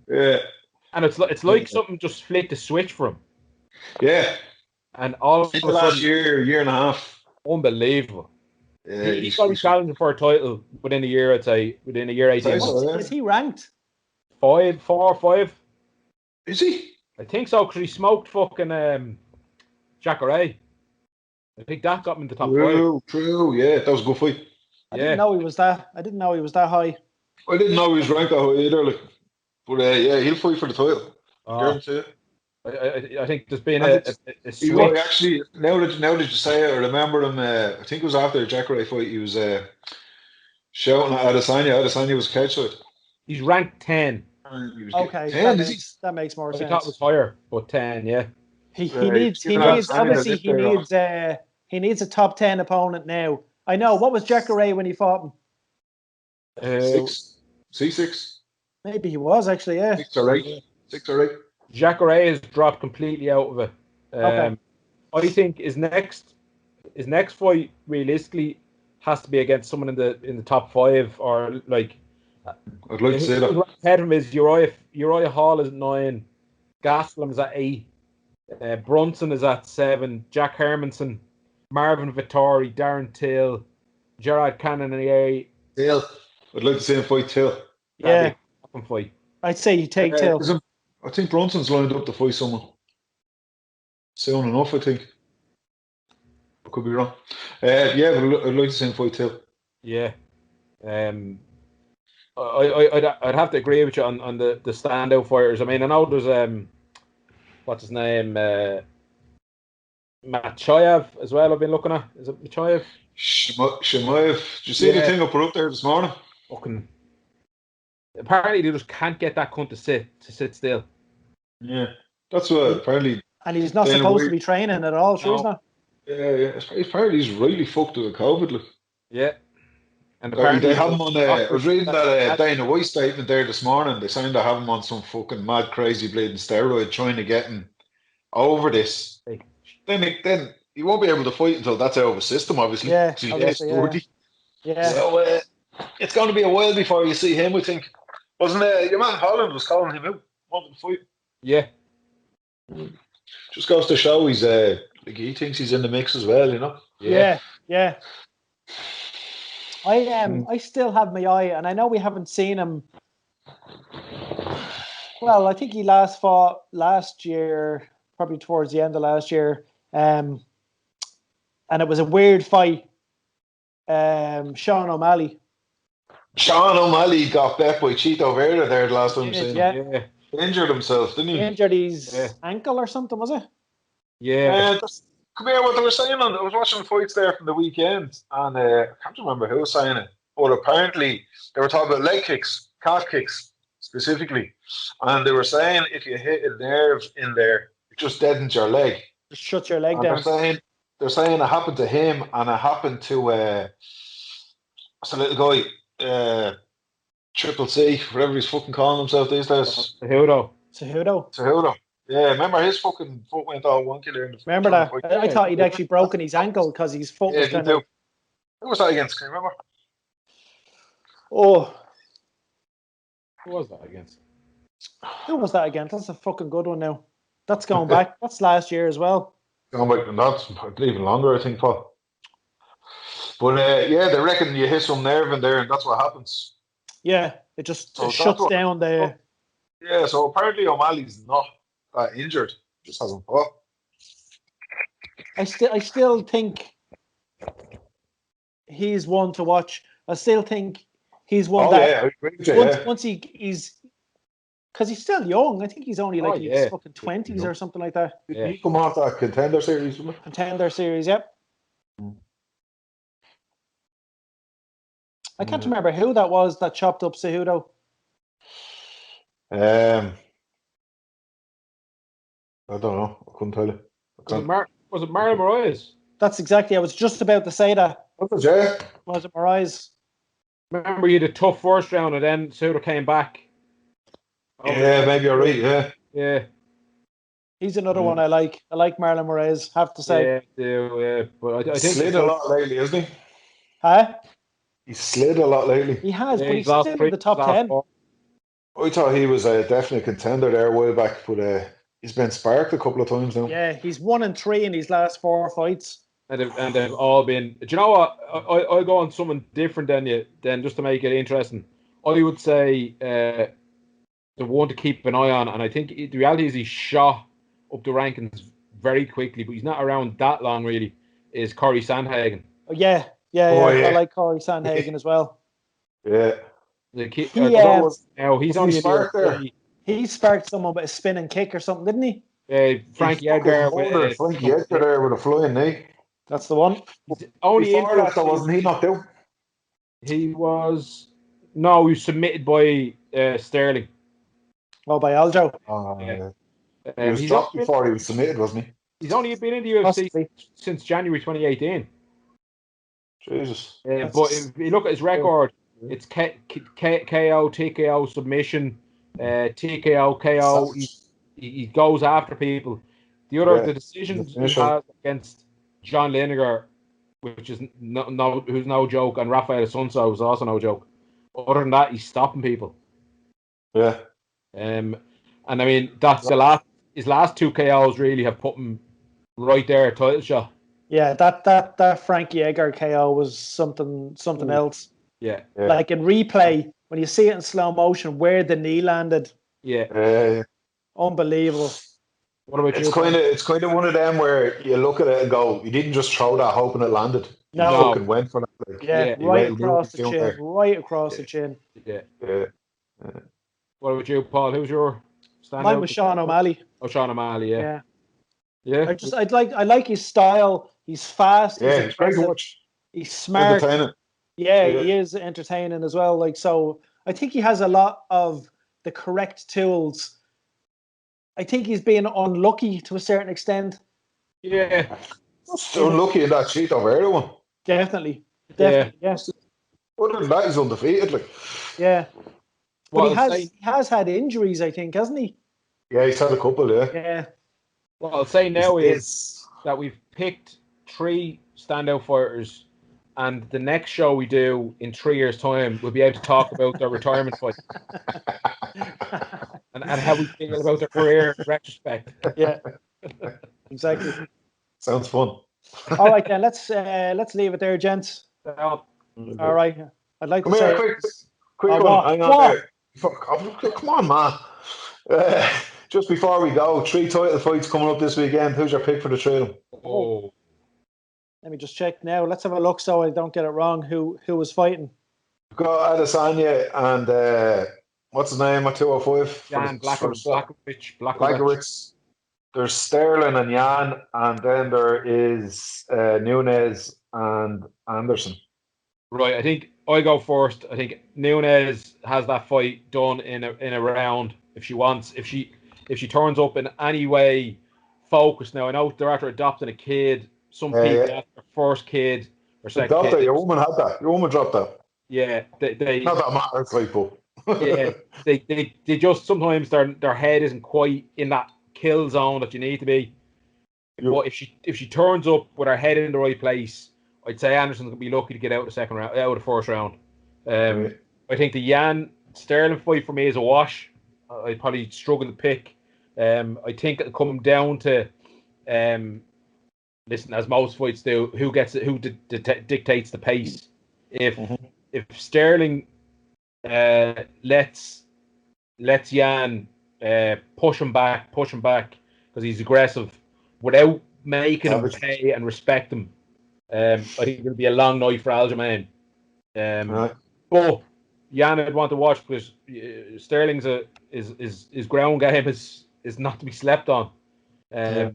Yeah. And it's like something just flipped the switch for him. Yeah. And all of the last year and a half. Unbelievable. Yeah, he's got to be challenging for a title within a year, I'd say. Within a year, 18 months. Is he ranked? 4 or 5. Is he? I think so, because he smoked fucking Jacare. I think that got him in the top 5. True, yeah. That was a good fight. I didn't know he was that high. I didn't know he was ranked that high either. Like, but yeah, he'll fight for the title. Guarantee it. I think there's been a switch. Actually, now that you say it, I remember him. I think it was after the Jacare fight. He was shouting at Adesanya. Adesanya was catch side. He's ranked 10. Okay, 10, that makes more sense. I thought it was higher, but 10, yeah. He needs a top 10 opponent now. I know. What was Jacare when he fought him? 6. Maybe he was actually, yeah. 6 or 8. 6 or 8. Jacare has dropped completely out of it. Okay. I think his next fight realistically has to be against someone in the top 5, or like. I'd like to say that. Ahead of him is Uriah Hall is at 9, Gastelum is at 8, Brunson is at 7, Jack Hermanson, Marvin Vittori, Darren Till, Gerard Cannonier. Till. I'd like to see him fight Till. Yeah. Fight. I'd say you take Till. I think Brunson's lined up to fight someone soon enough, I think. I could be wrong. But I'd like to see him fight Till. Yeah. I'd have to agree with you on the standout fighters. I mean, I know there's what's his name, Machayev as well. I've been looking at. Is it Machayev? Shemaev. Did you see the thing I put up there this morning? Fucking. Apparently, they just can't get that cunt to sit still. Yeah, that's what apparently. And he's not supposed to be training at all. Sure, he's not. Yeah. Apparently, he's really fucked with COVID. Look. Yeah. And apparently they have him on. I was reading that Dana White statement there this morning. They signed to have him on some fucking mad, crazy bleeding steroid, trying to get him over this. Then he won't be able to fight until that's out of his system, obviously. Yeah. Yeah. So it's going to be a while before you see him. I think, wasn't it? Your man Holland was calling him out, wanting to fight. Yeah. Just goes to show he's he thinks he's in the mix as well, you know. Yeah. I still have my eye, and I know we haven't seen him. Well, I think he last fought last year, probably towards the end of last year, and it was a weird fight. Sean O'Malley got bet by Chito Vera there the last time. Yeah. Injured himself, didn't he? Injured his ankle or something, was it? Yeah. Come here, what they were saying I was watching fights there from the weekend, and I can't remember who was saying it, but apparently they were talking about leg kicks, calf kicks specifically, and they were saying if you hit a nerve in there, it just deadens your leg. Just shut your leg down. They're saying it happened to him, and it happened to what's the little guy, Triple C, whatever he's fucking calling himself these days. Cejudo. Yeah, remember his fucking foot went all wonky there. Remember that? I thought he'd actually broken his ankle because his foot was kind of... Who was that against? Can you remember? Oh. Who was that against? That's a fucking good one now. That's going back. That's last year as well. Going back, and that's even longer, I think, Paul. But they reckon you hit some nerve in there, and that's what happens. Yeah, it just shuts down the Yeah, so apparently O'Malley's not injured, just hasn't fought. I still think he's one to watch. I still think he's one that once he's because he's still young. I think he's only like his fucking 20s or something like that. Did he come off that Contender Series? Contender Series, yep. I can't remember who that was that chopped up Cejudo. I don't know. I couldn't tell you. Was it Marlon Moraes? That's exactly. I was just about to say that. Was it Moraes? Remember, you had a tough first round, and then Cejudo came back. Yeah, maybe you're right. Yeah. He's another one I like. I like Marlon Moraes, have to say. Yeah, I do. Yeah, but I think slid a lot lately, isn't he? Huh? He slid a lot lately. He has, but he's still in the top 10. I thought he was definitely a contender there a while back, but he's been sparked a couple of times now. Yeah, he's 1-3 in his last 4 fights. And they've all been. Do you know what? I'll go on something different than just to make it interesting. I would say the one to keep an eye on, and I think the reality is he shot up the rankings very quickly, but he's not around that long really, is Corey Sandhagen. Oh, yeah. I like Corey Sandhagen as well. Yeah. He's only sparked there. He sparked someone with a spinning kick or something, didn't he? Frankie Edgar Frankie Edgar there with a flying knee. That's the one. Only before that, wasn't he knocked out? He was submitted by Sterling. Oh, by Aljo. He was dropped before he was submitted, wasn't he? He's only been in the UFC since January 2018. Jesus. But if you look at his record, it's KO, TKO, submission, TKO, KO. He goes after people. The decisions he has against John Lineker, which is who's no joke, and Raphael Sunso was also no joke. Other than that, he's stopping people. Yeah. And I mean that's his last 2 KOs really have put him right there, title shot. Yeah, that Frankie Edgar KO was something else. Yeah. Like in replay, when you see it in slow motion, where the knee landed. Yeah. Unbelievable. What about you? It's kind of one of them where you look at it and go, you didn't just throw that hoping it landed. You fucking went for that. Right across the chin. Right across the chin. Yeah. What about you, Paul? Who's your standout? Mine was Sean O'Malley. Oh, Sean O'Malley, yeah. I like his style. He's fast. Yeah, he's great to watch. He's smart. Yeah, he is entertaining as well. Like, so I think he has a lot of the correct tools. I think he's being unlucky to a certain extent. Yeah. Unlucky in that cheat over everyone. Definitely, yes. Other than that, he's undefeated. Yeah. But he has had injuries, I think, hasn't he? Yeah, he's had a couple, Yeah. What I'll say now is that we've picked 3 standout fighters, and the next show we do in 3 years' time, we'll be able to talk about their retirement fight and how we feel about their career in retrospect. Yeah, exactly. Sounds fun. All right, then let's leave it there, gents. All right, I'd like to say quick one. Hang on there. Come on, man. Just before we go, 3 title fights coming up this weekend. Who's your pick for the 3 of them? Oh. Let me just check now. Let's have a look so I don't get it wrong. Who was fighting? We've got Adesanya and what's his name at 205? Jan Blachowicz. There's Sterling and Jan, and then there is Nunes and Anderson. Right, I think I go first. I think Nunes has that fight done in a round if she wants. If she turns up in any way focused. Now I know they're after adopting a kid. Some people after their first kid or second kid. Your woman had that. Your woman dropped that. Yeah, they not that matters, people. Yeah, they just sometimes their head isn't quite in that kill zone that you need to be. But if she turns up with her head in the right place, I'd say Anderson's gonna be lucky to get out of the second round, out of the first round. I think the Jan Sterling fight for me is a wash. I'd probably struggle to pick. I think it'll come down to listen, as most fights do, who gets it, who dictates the pace. If Sterling lets lets Jan push him back because he's aggressive without making him pay and respect him. I think it'll be a long night for Aljamain. But Jan, I'd want to watch because Sterling's his ground game is not to be slept on. And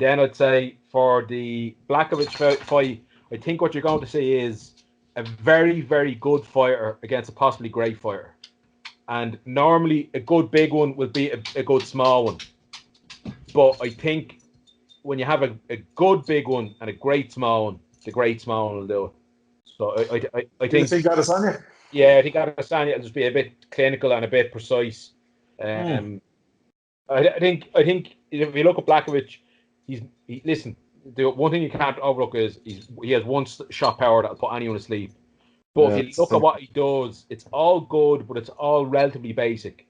then I'd say for the Blachowicz fight, I think what you're going to see is a very, very good fighter against a possibly great fighter. And normally a good big one will be a good small one. But I think when you have a good big one and a great small one, the great small one will do it. So I think... You think Adesanya? Yeah, I think Adesanya will just be a bit clinical and a bit precise. I think if you look at Blachowicz, listen, the one thing you can't overlook is he has one shot power that'll put anyone to sleep. But if you look at what he does, it's all good, but it's all relatively basic.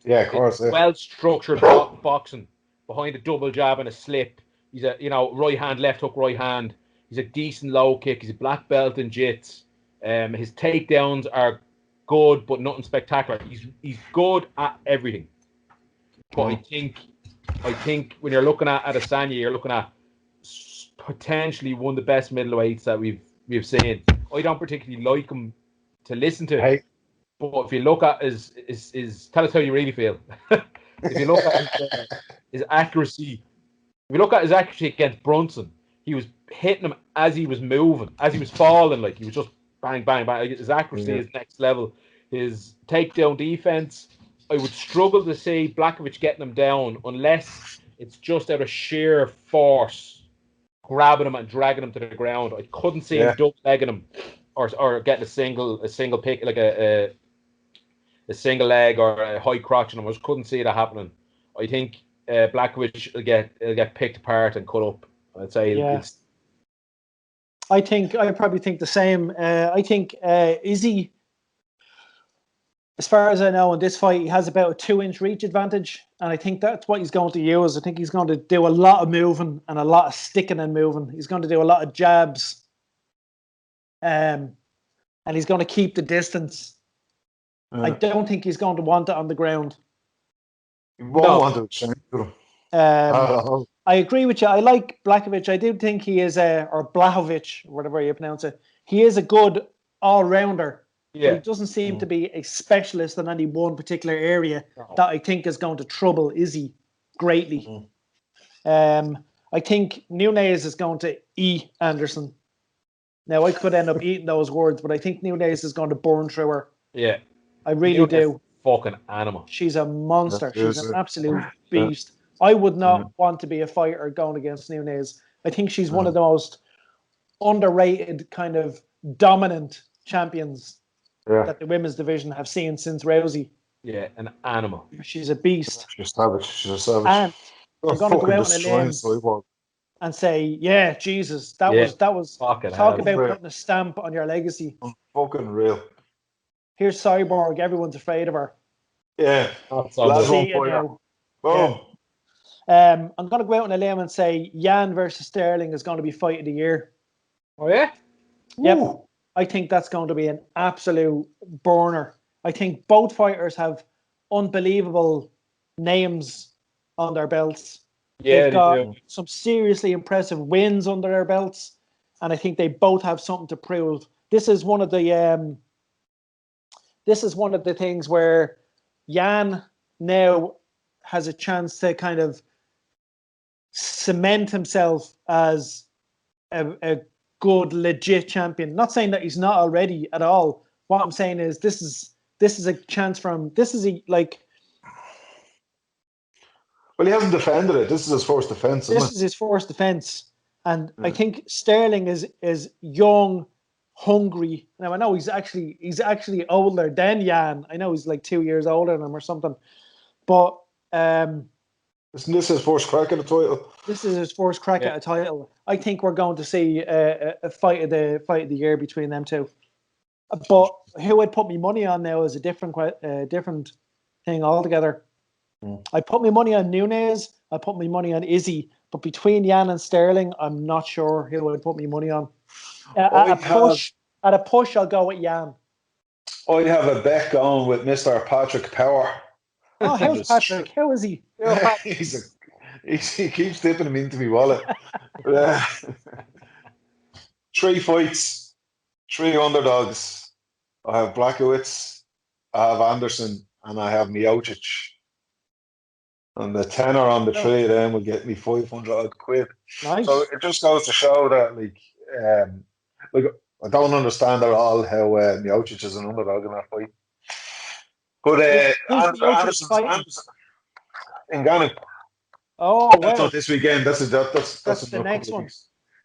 Yeah, of course. Well-structured boxing behind a double jab and a slip. He's a right hand, left hook, right hand. He's a decent low kick. He's a black belt in jits. His takedowns are good, but nothing spectacular. He's good at everything. But I think when you're looking at Adesanya, you're looking at potentially one of the best middleweights that we've seen. I don't particularly like him to listen to, but if you look at his tell us how you really feel. If you look at his accuracy, against Brunson, he was hitting him as he was moving, as he was falling, like he was just bang, bang, bang. His accuracy is next level. His takedown defense, I would struggle to see Blachowicz getting him down unless it's just out of sheer force, grabbing him and dragging him to the ground. I couldn't see him double legging him or getting a single pick, like a single leg or a high crotch on him. I just couldn't see that happening. I think Blachowicz will get picked apart and cut up. I'd say I probably think the same. I think Izzy, as far as I know, in this fight, he has about a 2-inch reach advantage, and I think that's what he's going to use. I think he's going to do a lot of moving and a lot of sticking and moving. He's going to do a lot of jabs, and he's going to keep the distance. I don't think he's going to want it on the ground. He won't want to exchange with him. I agree with you. I like Blachowicz. I do think he is or Blachowicz, whatever you pronounce it. He is a good all-rounder. Yeah. But he doesn't seem to be a specialist in any one particular area that I think is going to trouble Izzy greatly. I think Nunes is going to eat Anderson. Now, I could end up eating those words, but I think Nunes is going to burn through her. Yeah. I really do. Fucking animal. She's a monster. She's an absolute beast. I would not want to be a fighter going against Nunes. I think she's one of the most underrated, kind of dominant champions that the women's division have seen since Rousey. Yeah, an animal. She's a beast. She's savage. And I'm going to go out on a limb and say, yeah, Jesus, that was talk about putting a stamp on your legacy. Fucking real. Here's Cyborg. Everyone's afraid of her. Yeah. Last one for you. Boom. I'm going to go out on a limb and say Jan versus Sterling is going to be fight of the year. Oh, yeah? Yep. Ooh. I think that's going to be an absolute burner. I think both fighters have unbelievable names on their belts. Yeah, they've got some seriously impressive wins under their belts, and I think they both have something to prove. This is one of the things where Jan now has a chance to kind of cement himself as a good, legit champion. Not saying that he's not already at all. What I'm saying is this is a chance for him. Well, he hasn't defended it. This is his first defense. This is his first defense, and I think Sterling is young, hungry. Now I know he's actually older than Jan. I know he's like 2 years older than him or something, but isn't this his first crack at a title? This is his first crack at a title. I think we're going to see a fight of the year between them two. But who I'd put my money on now is a different thing altogether. I put my money on Nunes. I put my money on Izzy. But between Jan and Sterling, I'm not sure who I'd put my money on. At a push, I'll go with Jan. I have a bet going with Mr. Patrick Power. Oh, how's Patrick? How is he? He keeps dipping him into my wallet. 3 fights, 3 underdogs. I have Blachowicz, I have Anderson, and I have Miocic. And the tenner on the 3 of them will get me 500 quid. Nice. So it just goes to show that, like I don't understand at all how Miocic is an underdog in that fight. But Anderson in Ghana. Oh, well. That's not this weekend. That's the next one.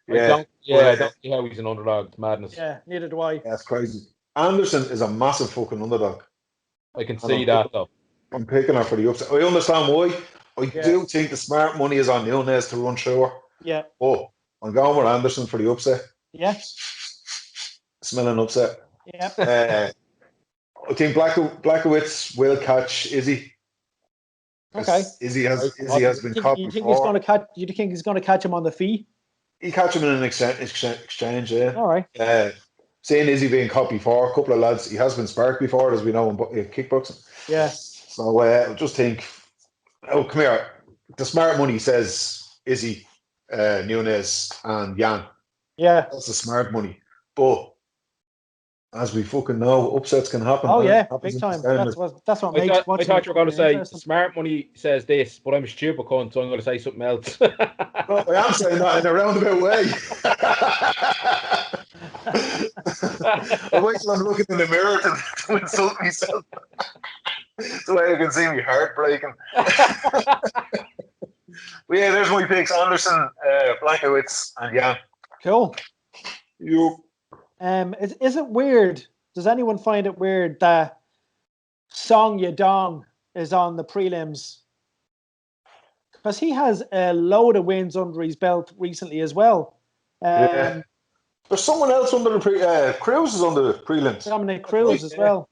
I don't see how he's an underdog. It's madness. Yeah, neither do I. That's crazy. Anderson is a massive fucking underdog. I can see that, though. I'm picking her for the upset. I understand why. I do think the smart money is on Nunes to run through her. Yeah. Oh, I'm going with Anderson for the upset. Yeah. Smelling upset. Yeah. I think Blachowicz will catch Izzy. Okay. Izzy has been caught before. You think he's going to catch him on the fee? He catch him in an exchange, yeah. All right. Seeing Izzy being caught before, a couple of lads, he has been sparked before, as we know in kickboxing. Yeah. So I just think, come here. The smart money says Izzy, Nunes, and Jan. Yeah. That's the smart money. But as we fucking know, upsets can happen. Oh yeah, big time. That's what makes. I thought you were going to say smart money says this, but I'm a stupid cunt, so I'm going to say something else. Well, I am saying that in a roundabout way. I wait till I'm looking in the mirror to insult myself. The way I can see me heart breaking. But yeah, there's my picks: Anderson, Blachowicz, and Jan. Cool. You. Is it weird? Does anyone find it weird that Song Yadong is on the prelims? Because he has a load of wins under his belt recently as well. Yeah. There's someone else under the Cruz is under the prelims. Dominic Cruz as well.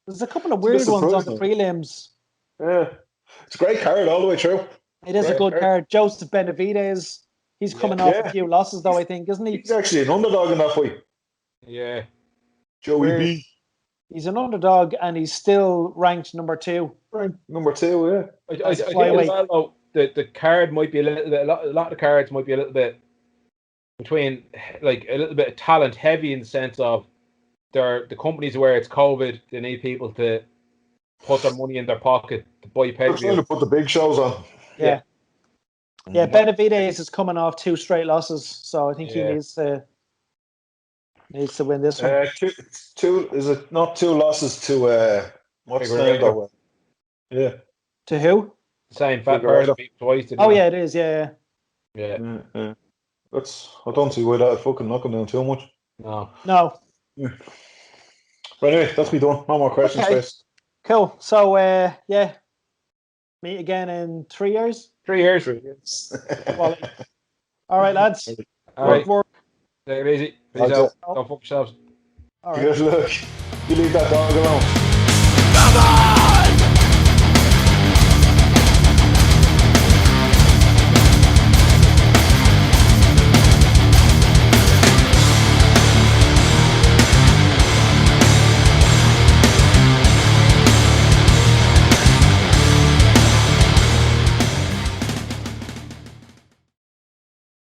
There's a couple of weird ones on the prelims. Yeah. It's a great card all the way through. It is a good card. Joseph Benavidez. He's coming off a few losses, though, I think, isn't he? He's actually an underdog in that fight. Yeah. Joey B. He's an underdog, and he's still ranked number 2. Ranked number 2, yeah. I think as well, though, the card might be a little bit. A lot of the cards might be a little bit between, like, a little bit of talent heavy in the sense of the companies where it's COVID, they need people to put their money in their pocket to buy pay-per-view. They're trying to put the big shows on. Yeah. Yeah, Benavidez is coming off 2 straight losses, so I think he needs to win this one. Two is it not 2 losses to what's the name though? Yeah. To who? Same fat person beat twice. Yeah, it is. Yeah. That's I don't see why that fucking knock him down too much. No. Yeah. But anyway, that's me done. No more questions, guys. Cool. So meet again in 3 years. 3 years. Well, all right, lads. All right. Take it easy. Peace out. Don't fuck yourselves. All right. Good luck. You leave that dog alone.